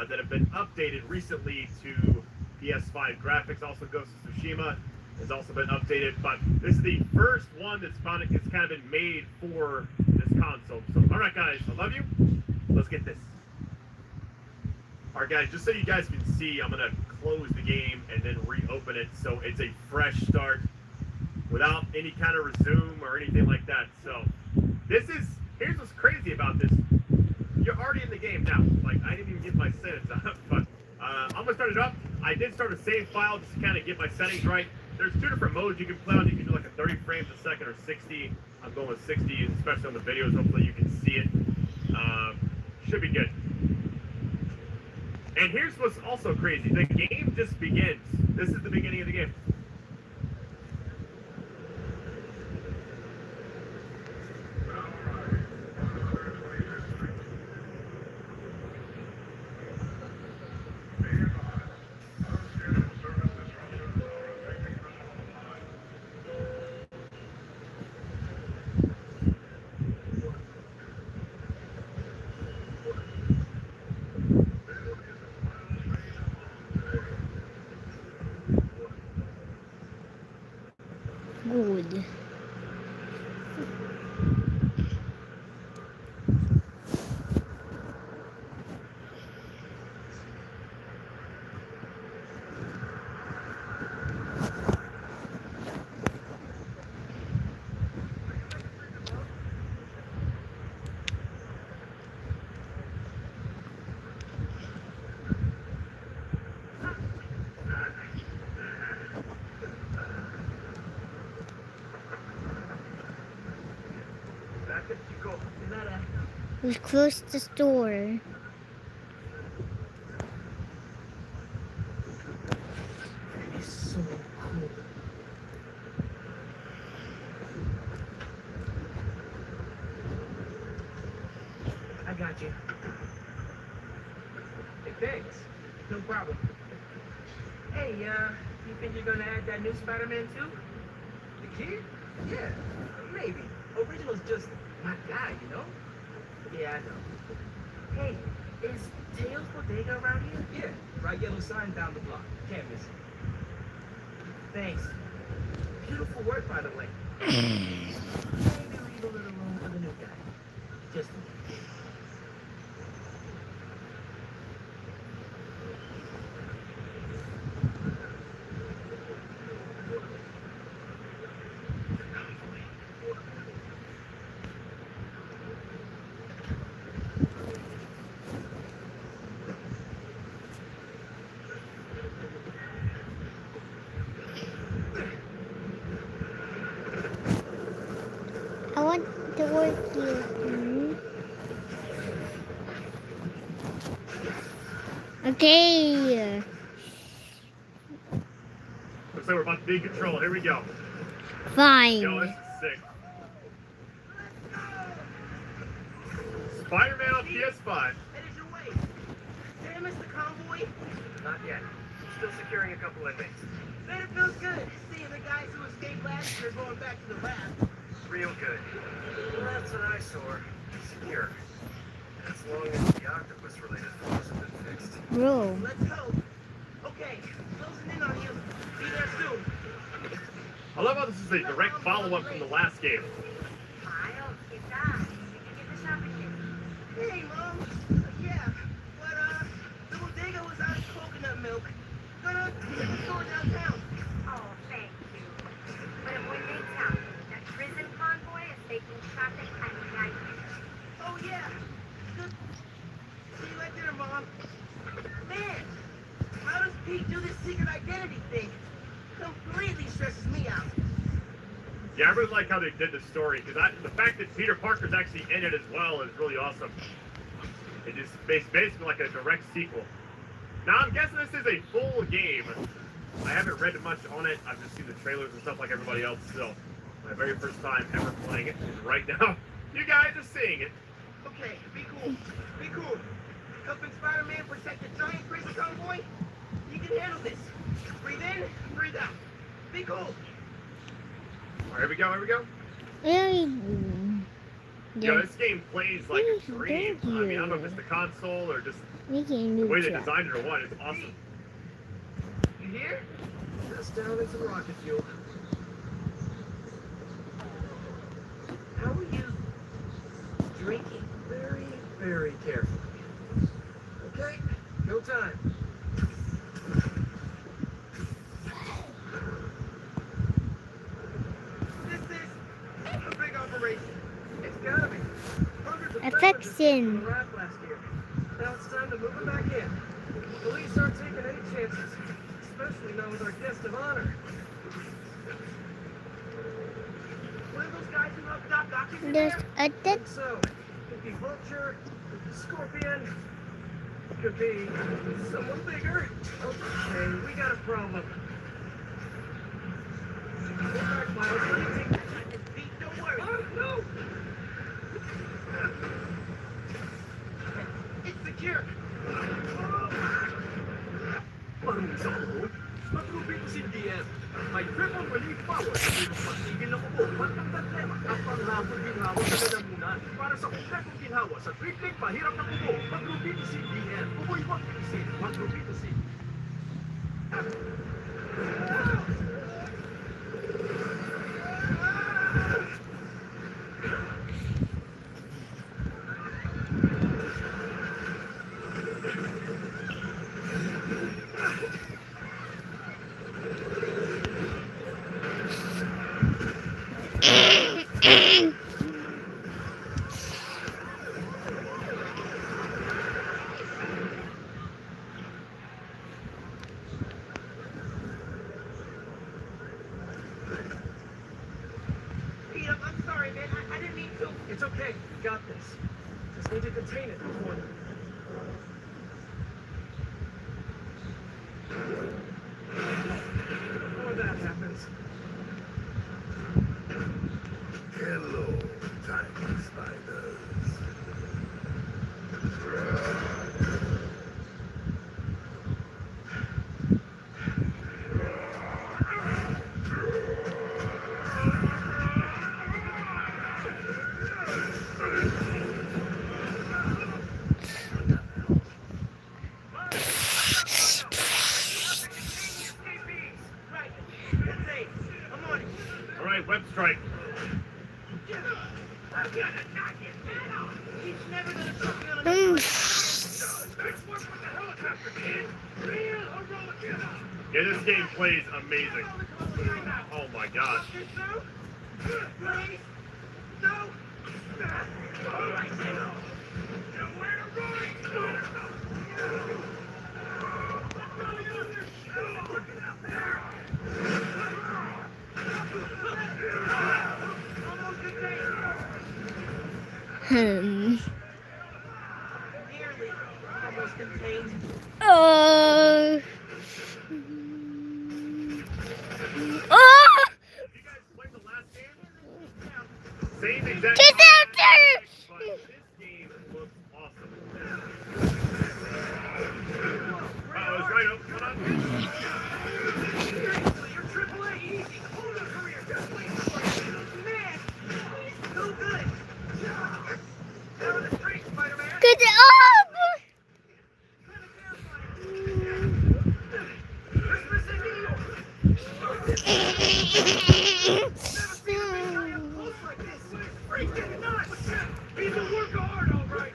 that have been updated recently to PS5 graphics. Also, Ghost of Tsushima has also been updated. But this is the first one that's kind of been made for this console. So, all right, guys, I love you. Let's get this. All right, guys, just so you guys can see, I'm going to close the game and then reopen it. So it's a fresh start without any kind of resume or anything like that. So here's what's crazy about this. You're already in the game now. Like, I didn't even get my settings up, but I'm going to start it up. I did start a save file just to kind of get my settings right. There's 2 different modes you can play on. You can do like a 30 frames a second or 60. I'm going with 60, especially on the videos. Hopefully you can see it. Should be good. And here's what's also crazy. The game just begins. This is the beginning of the game. Good. We closed the store. It's so cool. I got you. Hey, thanks. No problem. Hey, you think you're gonna add that new Spider-Man too? The kid? Yeah, maybe. Original's just my guy, you know? Yeah, I know. Hey, is Tails Bodega around here? Yeah, right yellow sign down the block. Can't miss it. Thanks. Beautiful work, by the way. Maybe leave a little room for the new guy. Just in case. I want to work here. Okay. Looks like we're about to be in control. Here we go. Fine. Yo, this is sick. Spider-Man on PS5. Headed your way. Did I miss the convoy? Not yet. Still securing a couple inmates. Man, it feels good seeing the guys who escaped last year going back to the lab. Real good. Well, that's an eyesore. Secure. As long as the octopus-related flaws have been fixed. Bro. Let's go. Okay, closing in on you. Be there soon. I love how this is a direct follow-up from the last game. Hey, Mom. Yeah, but, the bodega was out of coconut milk. Gonna hit the store downtown. Oh, thank you. But when they tell me that prison convoy is taking traffic at night. Oh, yeah. Good. See you at dinner, Mom. Man, how does Pete do this secret identity thing? Completely stresses me out. Yeah, I really like how they did the story, because the fact that Peter Parker's actually in it as well is really awesome. It is basically like a direct sequel. Now, I'm guessing this is a full game. I haven't read much on it. I've just seen the trailers and stuff like everybody else, so my very first time ever playing it. And right now, you guys are seeing it. Okay, be cool. Be cool. Helping Spider-Man protect the giant prison convoy? You can handle this. Breathe in, breathe out. Be cool. All right, here we go, here we go. Yeah, this game plays like a dream. I mean, I don't know if it's the console or just the way they designed it or what. It's awesome. You hear? Just down into the rocket fuel. How are you drinking? Very, very carefully. Okay, go time. This is a big operation. It's gotta be. Hundreds of Affection. thousands of people arrived last year. Now it's time to move it back in. Police aren't taking any chances, especially not with our guest of honor. One of those guys who helped Doc Ock in There's there? a dead. So, could be Vulture, Scorpion, could be someone bigger. Okay, we got a problem. Get back, Miles. Let me take that. Pete, don't worry. Oh, no! It's secure. Marunong sa kubo, matrubing si DM. May triple relief power sa mga patigil na kubo. Matanggal tema ang panglabong ginhawa sa lalamunan. Para sa kompletong ginhawa sa tripling pahirap na kubo, matrubing si DM. Kubo'y wag isin, matrubing si. Pete, I'm sorry, man. I didn't mean to. It's okay, we got this. Just need to contain it before. Before that happens. Hello, tiny spiders. Right. That's it. I'm on it. All right, web strike. I'm gonna knock his head off. He's never gonna put me on a Yeah, this game plays amazing. Oh my gosh. Please? No. All right, then. Nowhere to Hmm. Nearly. Almost contained. Oh. Oh. Same exact. Get out there! But this game looks awesome. Uh-oh, it's right up. Hold on. You're AAA easy. Hold on, career. Just wait. Man, it up! People work hard, all right.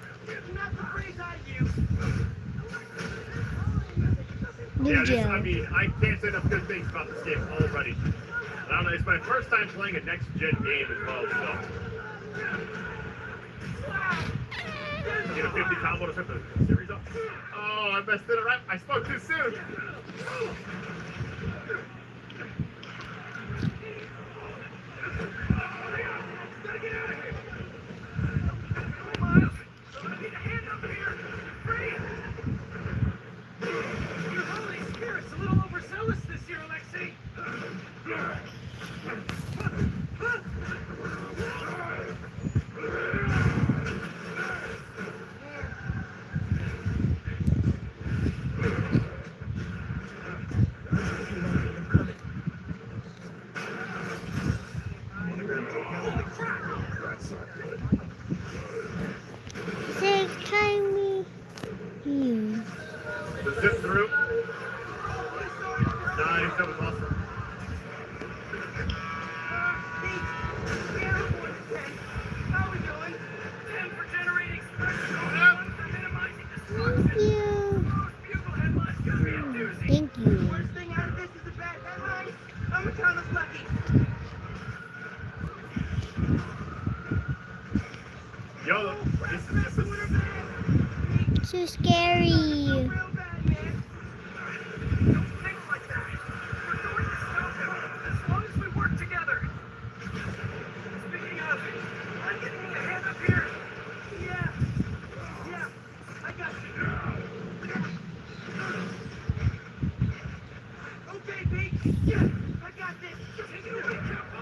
Not the phrase I use. Yeah, I mean, I can't say enough good things about this game already. I don't know, it's my first time playing a next-gen game as well, so. Get a 50 combo to set the series up. Oh, I messed it up. I spoke too soon. Your Holy Spirit's a little overzealous this year, Alexei. Six tiny you. The zip through. Nice, that was awesome. How we doing? 10 for generating special, 1 for minimizing destruction. Thank you. Bugle headlights gonna be a doozy. Thank you. Worst thing out of this is a bad headline. I'm a ton of lucky. Yo, this is So scary. Real bad, man. Don't think like that. We're doing this stuff as long as we work together. Speaking of, I'm getting me a hand up here. Yeah, I got you. Okay, Pete. Yeah, I got this. Take it away, Capo.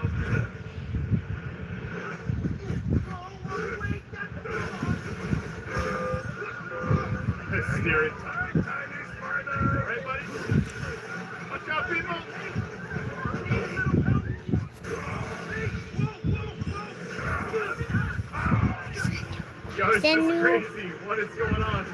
Oh, wait, that's scary. Alright, buddy. Watch out, people. Yo, this is crazy. What is going on?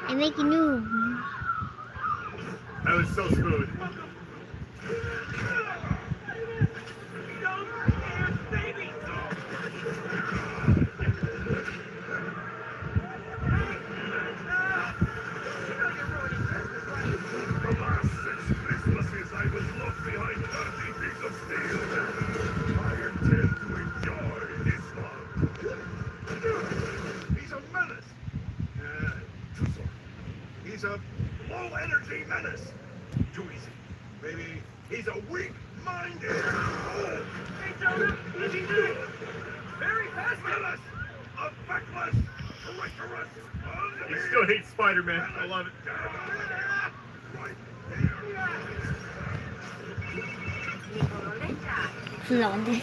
I make a new. That was so smooth. He's a menace. Too sorry. He's a low-energy menace. Too easy. Maybe he's a weak-minded. Oh. Hey, Jonah, what did he do? Very fast menace. A feckless, treacherous. He still hates Spider-Man. I love it. Blonde.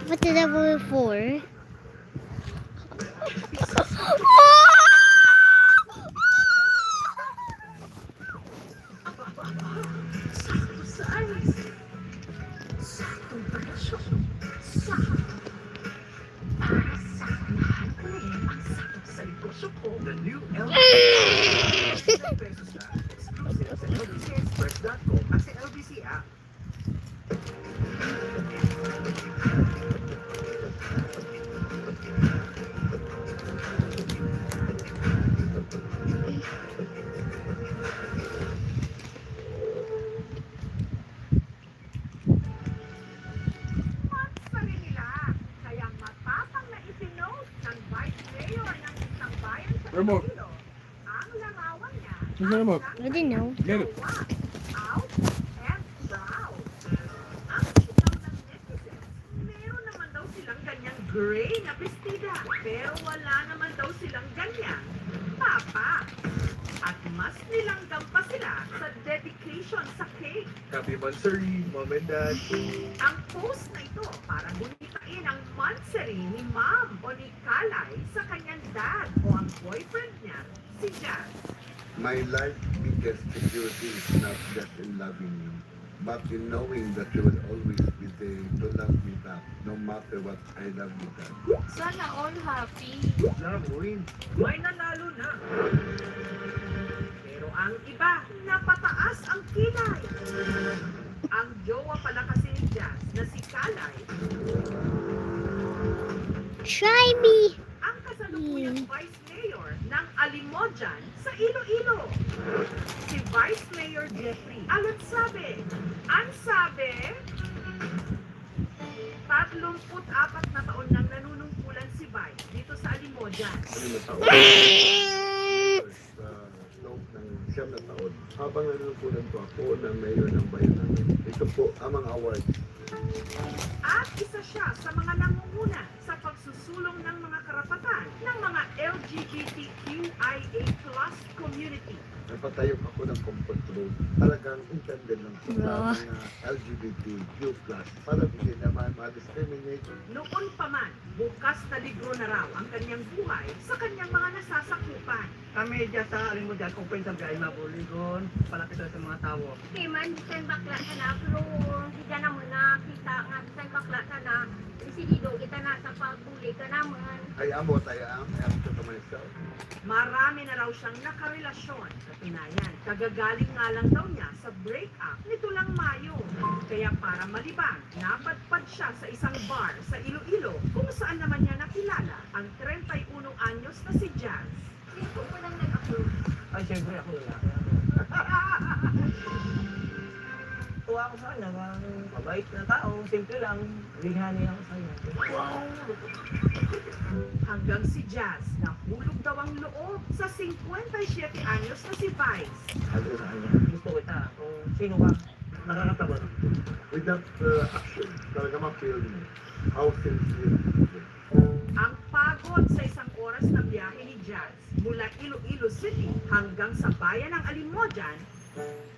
What did that word for? The new LBC app. Remote. Ang larawan niya Where's the remote? I didn't know. Get it. out and proud. Ang sitaw ng netizens, meron naman daw silang ganyang gray na bestida. Pero wala naman daw silang ganyang papa. At mas nilanggam pa sila sa dedication sa cake. Happy Mansari, Mom and Dad. Ang post na ito para bunitain ang mansari ni Ma'am o ni Kalay sa kanyang dad o ang boyfriend niya, si Jazz. My life's biggest security is not just in loving you, but in knowing that you will always be there to love me back, no matter what. I love you back. Sana all happy. Love win. May nanalo na. Pero ang iba, napataas ang kilay. Ang jowa pala kasi ni Jazz na si Kalay, Try me. ang kasalukuyang Vice Mayor ng Alimojan sa Iloilo. Si Vice Mayor Jeffrey Alonsabe. Ang sabi, 34 na taon nang nanunungkulan si Vice dito sa Alimojan. Sa loob ng 9 na taon, habang nanunungkulan po ako ng mayor ng bayan namin, ito po ang mga awards. At isa siya sa mga nangunguna sa pagsusulong ng mga karapatan ng mga LGBTQIA+ community. Napatayo ako ng comfort room. Talagang intended lang po sa mga LGBTQ+. Para hindi naman ma-discriminate. Noon pa man, bukas na libro na raw ang kanyang buhay sa kanyang mga nasasakupan. Kami dyan sa Alimojan, kung pwede sa gaya mabuligon, palapit sa mga tao. Di man, isang bakla ka na, pero hindi na mo na kita nga isang bakla ka na, isidido kita na sa pagbuli ka naman. I am what I am to myself. Marami na raw siyang nakarelasyon sa Pinayan. Kagagaling nga lang daw niya sa break-up nito lang Mayo. Kaya para malibang, napadpad siya sa isang bar sa Iloilo kung saan naman niya nakilala ang 31 anyos na si Jazz. Sino po nang nag-approve? Ay, syempre ako lalaki. Tuwa ako sa kanya, mabait na tao, simple lang, lighani ako sa kanya. Wow! Hanggang si Jazz, nahulog daw ang loob sa 57 anyos na si Vice. Ano sa kanya? Gusto kita, kung sino ka, nakakatawa. With that action, talaga ma-feel mo how sincere it is. Ang pagod sa isang oras na biyahe ni Jazz mula Iloilo City hanggang sa bayan ng Alimojan,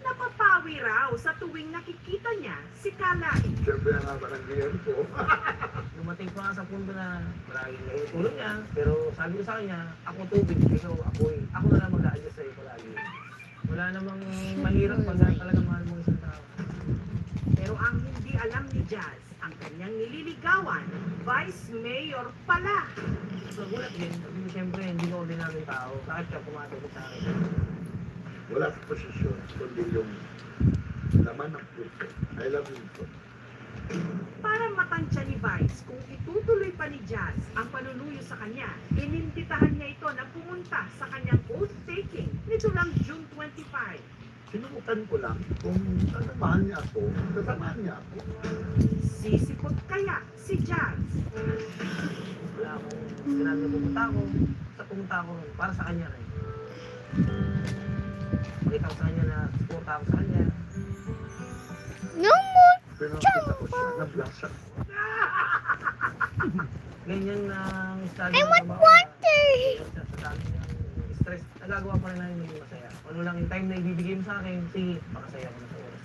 napapawi raw sa tuwing nakikita niya si Kalay. Siyempre ang haba ng GM ko. Dumating pa nga sa punto na maraming tulong niya, pero sabi ko sa kanya, ako tubig, ikaw apoy. Ako na lang mag-a-adjust sa'yo palagi. Wala namang mahirap pag talagang mahal mo isang tao. Pero ang hindi alam ni Jazz, ang kanyang nililigawan, Vice Mayor pala. So gulat din, siyempre hindi ko ordinaryong tao, kahit siya pumatulog sa akin. Wala sa posisyon, kundi yung laman ng puso. I love you so. Para matansya ni Vice kung itutuloy pa ni Jazz ang panunuyo sa kanya, inimbitahan niya ito na pumunta sa kanyang oath-taking nito lang June 25. Sinubukan ko lang kung sasamahan niya ako, sasamahan niya ako. Sisipot kaya si Jazz? Wala akong sinabi na pumunta ako. Sa pumunta ako, para sa kanya rin. Pakita ko sa kanya na suporta ako sa kanya. No more. Pero nakita ko siya, na-blush siya. Ganyan ang study I ng want trabaho. water. Sa dami ng stress, nagagawa pa rin namin maging masaya. Ano lang yung time na ibibigay mo sa akin, sige, makasaya ko na sa oras.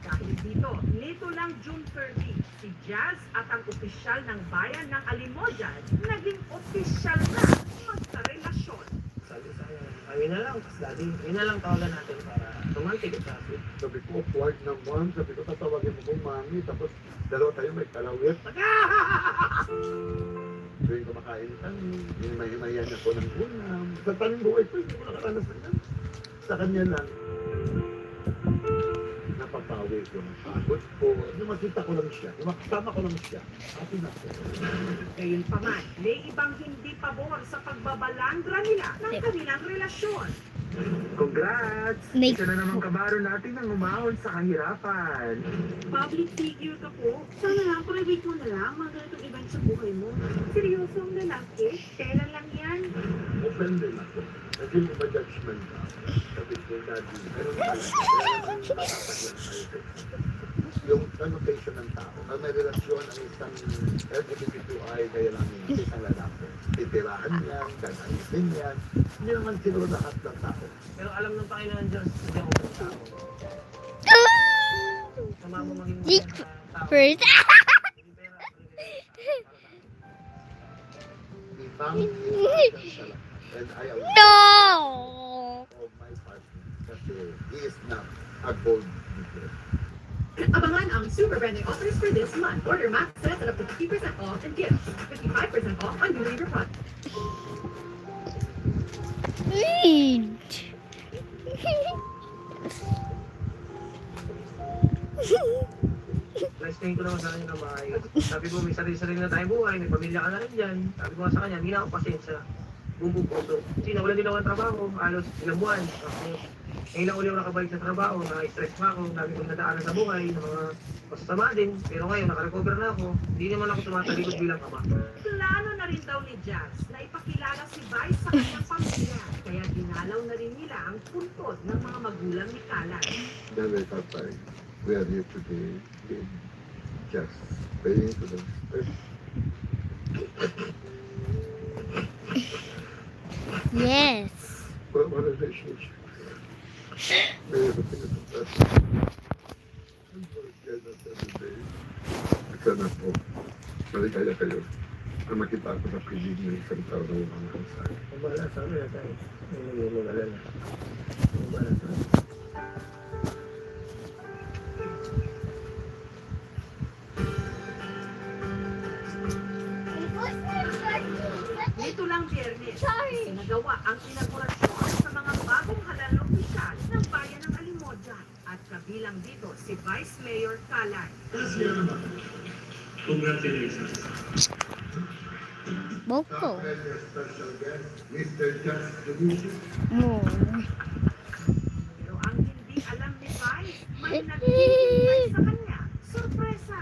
Dahil dito, nito lang June 30, si Jazz at ang opisyal ng bayan ng Alimojan naging opisyal na magkarelasyon. Sabi sa akin, kami na lang, daddy, yun na lang tawagan natin para tumantik at sabi. Sabi ko, wag naman. Sabi ko, tatawagin mo kong mami. Tapos, dalawa tayo may kalawit. Tuwing kumakain kami, himay-himayan ako ng ulam. Sa tanong buhay ko, hindi ko nakaranas ng ganun. Sa kanya lang, napapawi ko ng pagod ko. Nung makita ko lang siya, nung makasama ko lang siya, happy na ako. Gayun pa man, may ibang hindi pabor sa pagbabalandra nila ng kanilang relasyon. Congrats! May Isa na naman kabaro natin ang umahon sa kahirapan. Public figure ka po. Sana lang, private mo na lang mga ganitong event sa buhay mo. Seryoso ang lalaki? Kailan lang yan? Offended ako. Kasi iba judgment ka. Sabi ko, daddy, pero yung connotation ng tao. Pag may relasyon ang isang LGBTQI, kaya lang yung isang lalaki. Titirahan yan, gagamitin yan. Hindi naman siguro lahat ng tao. Pero alam ng Panginoon Diyos, hindi ako ng tao. Sama mo maging Dick tao. first. The family is talaga. And I am No! of my partner. Kasi he is not a gold digger. Abangan ang super branding offers for this month. Order max sets at up to 50% off and gifts. 55% off on new labor products. Explain ko naman sa kanya na maayos. Sabi ko, may sarili-sarili na tayong buhay, may pamilya ka na rin dyan. Sabi ko sa kanya, hindi na ako pasensya. Bumbuboto. Kasi nawalan din ako ng trabaho, halos ilang buwan. Ngayon lang uli ako nakabalik sa trabaho, na-stress pa ako, dami kong nadaanan sa buhay, ng mga masasama din. Pero ngayon, nakarecover na ako. Hindi naman ako tumatalikod bilang ama. Plano na rin daw ni Jazz na ipakilala si Vice sa kanyang pamilya. Kaya dinalaw na rin nila ang puntod ng mga magulang ni Kalan. Then I thought we are here today in just praying to the Spirit. Yes. For our relationship. May everything is the best. And forget that every day. Sana po, maligaya kayo. Na makita ako sa pilig ng isang tao na umangkang sa akin. Kumbahala sa amin na tayo. Hindi mo mag-alala. Kumbahala sa amin. Nito lang Biyernes, Sorry. sinagawa ang inaugurasyon sa mga bagong halal na opisyal ng bayan ng Alimodya at kabilang dito si Vice Mayor Kalan. Congratulations. Boko. Special guest, Mr. Just Dimitri. Oh. Pero ang hindi alam ni Vice, may naghihintay sa kanya. Sorpresa!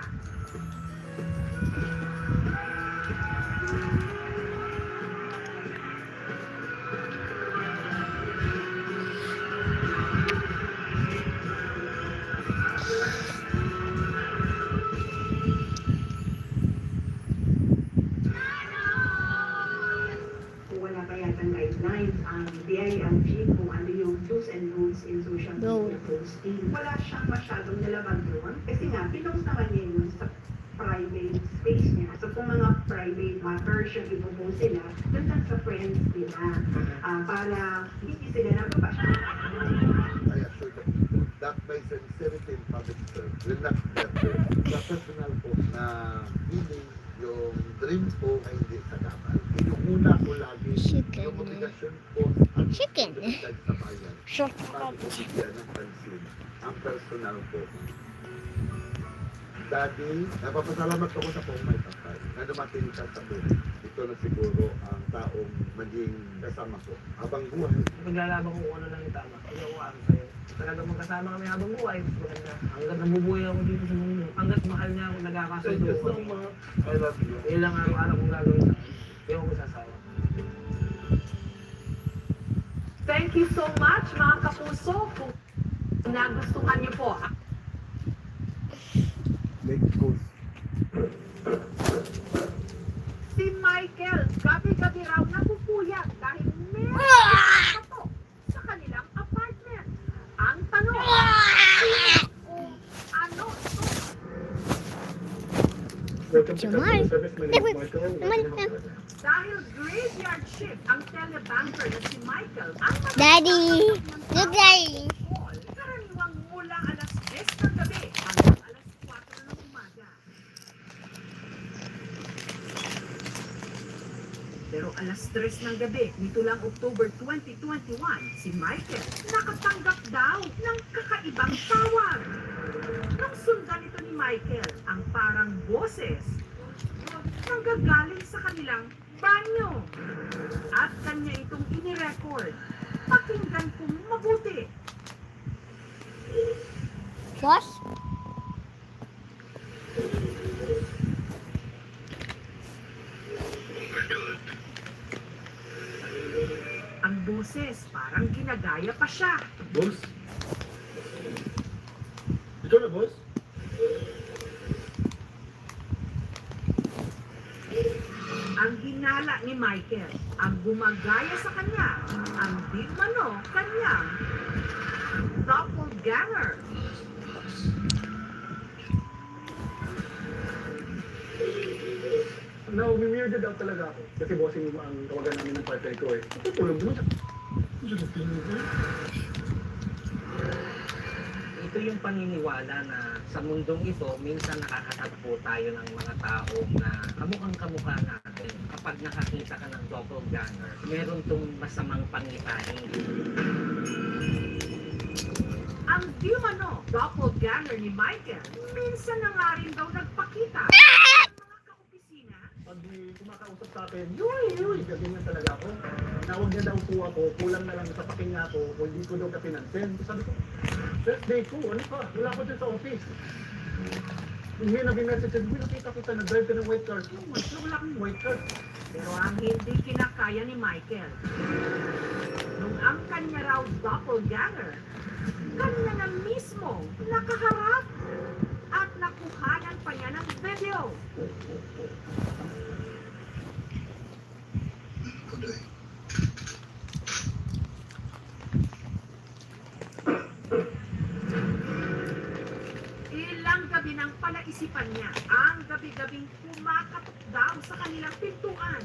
Wala pa yatang guidelines ang BILG kung ano yung do's and don'ts in social media posting. Wala siyang masyadong nilabag doon kasi nga, pinost naman niya yun sa private space niya. So kung mga private matters yung ipopost sila, dun lang sa friends nila. Para hindi sila nababash. I assure you that my sincerity in public service will not ever sa personal po na feeling yung dream ko ay hindi sa dapat. Yung una ko lagi, yung obligasyon ko at obligasyon sa bayan. Bago ko bigyan ng pansin ang personal ko. Daddy, napapasalamat ako sa kong may tatay na dumating ka sa buhay. Ito na siguro ang taong maging kasama ko habang buhay. Paglalaban ko kung ano lang yung tama. Hindi ako ano sa'yo. Talagang magkasama kami habang buhay. Maganda. Hanggat nabubuhay ako dito sa mundo. Hanggat mahal niya ako, nagkakasundo Thank you ko. so much. I love you. Yun lang araw-araw kong gagawin sa akin. Hindi ako masasawa. Thank you so much mga kapuso. Kung nagustuhan niyo po si Michael, gabi-gabi raw napupuyat dahil meron bato sa kanilang apartment. Ang tanong, kung ano ito? Welcome to customer service. My name is Michael. Dahil graveyard shift ang telebanker na si Michael, ang Daddy. Look, Daddy. karaniwang mula alas 10 ng gabi hanggang alas 4 ng umaga. Pero alas 3 ng gabi, nito lang October 2021, si Michael nakatanggap daw ng kakaibang tawag. Nang sundan ito ni Michael, ang parang boses nanggagaling sa kanilang banyo. At kanya itong inirecord. Pakinggan kong mabuti. Boss? Ang boses, parang ginagaya pa siya. Boss? Ikaw na, boss? Ang hinala ni Michael, ang gumagaya sa kanya, ang di mano kanyang doppelganger. Na-weirded out talaga ako. Kasi bossing ang tawagan namin ng partner ko eh. Tutulog mo siya. Ito yung paniniwala na sa mundong ito, minsan nakakatagpo tayo ng mga tao na kamukhang kamukha natin. Kapag nakakita ka ng doppelganger, meron tong masamang pangitain. Ang di mano doppelganger ni Michael, minsan na nga rin daw nagpakita. Pag kumakausap sa akin, yuy, ganyan talaga ako. Nawag niya daw po ako, kulang na lang sa pakinga ko, o hindi ko daw ka pinansin. Sabi ko, first day ko, ano pa, wala ko dyan sa office. Hindi nag-message, hindi nakita kita, nag-drive ka ng white car. Oh my God, wala kang white car. Pero ang hindi kinakaya ni Michael, nung ang kanya raw doppelganger, kanya na mismo nakaharap at nakuhanan pa niya ng video. Ilang gabi nang palaisipan niya ang gabi-gabing kumakatok daw sa kanilang pintuan.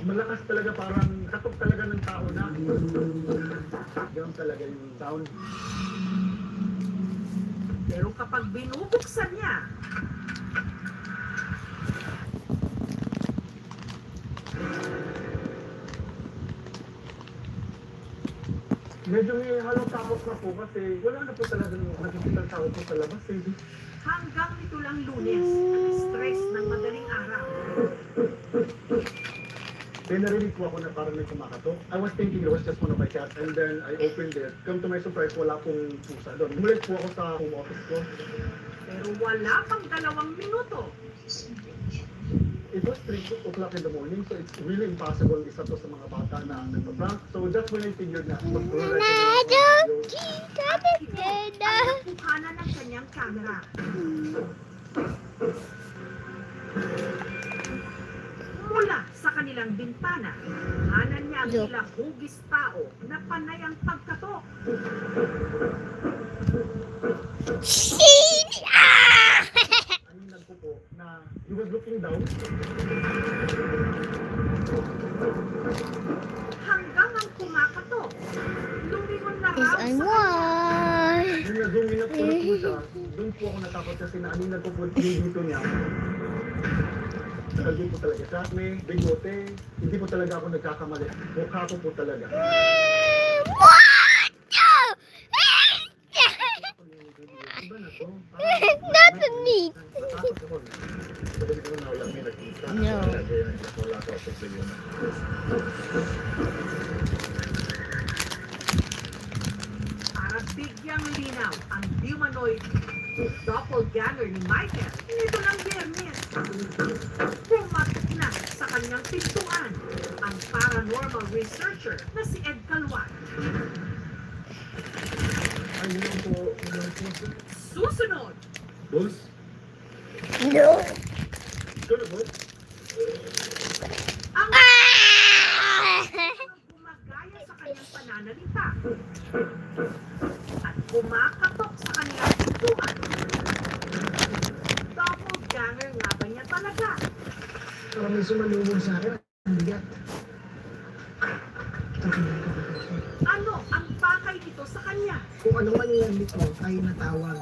Malakas talaga, parang katok talaga ng tao na. Ganun talaga yung sound. Pero kapag binubuksan niya, Medyo may halong takot na po kasi wala na po talaga nakikita tao po sa labas eh. hanggang nito lang Lunes, stress ng madaling araw. Then narinig po ako na parang may kumakatok. I was thinking it was just one of my cats and then I opened it. Come to my surprise, wala pong pusa doon. Bumalik po ako sa home office ko. Pero wala pang 2 minuto. It was 3 o'clock in the morning, so it's really impossible isa to sa mga bata na nagpa-prank. So that's when I figured na Kuhanan ng kanyang camera. Mula sa kanilang bintana, hanan niya ang ilang hugis tao na panay ang pagkatok. Aninan ko po na he was looking down. Hanggang ang kumakatok, lumingon na raw sa Nung na-zoom in up ko na po siya, doon po ako natakot kasi naaninan ko po dito niya. Nakagin po talaga siya. May bigote. Hindi po talaga ako nagkakamali. Mukha ko po talaga. Iba na to. Not the meat. Natakot ako. Sabi ko na wala may nakita. No. Wala ko ako sa iyo. para bigyang linaw ang humanoid doppelganger ni Michael. Nito ng Biyernes, pumatok na sa kanyang pintuan ang paranormal researcher na si Ed Calwan. Ayun po. Susunod, Boss? No. Ikaw na, boss? ang gumagaya sa kanyang pananalita at kumakatok sa kanilang pintuan. Doppelganger nga ba niya talaga? Parang may sumalubog sa akin. Ang bigat. Ano ang pakay nito sa kanya? Kung ano man yung ko ay natawag.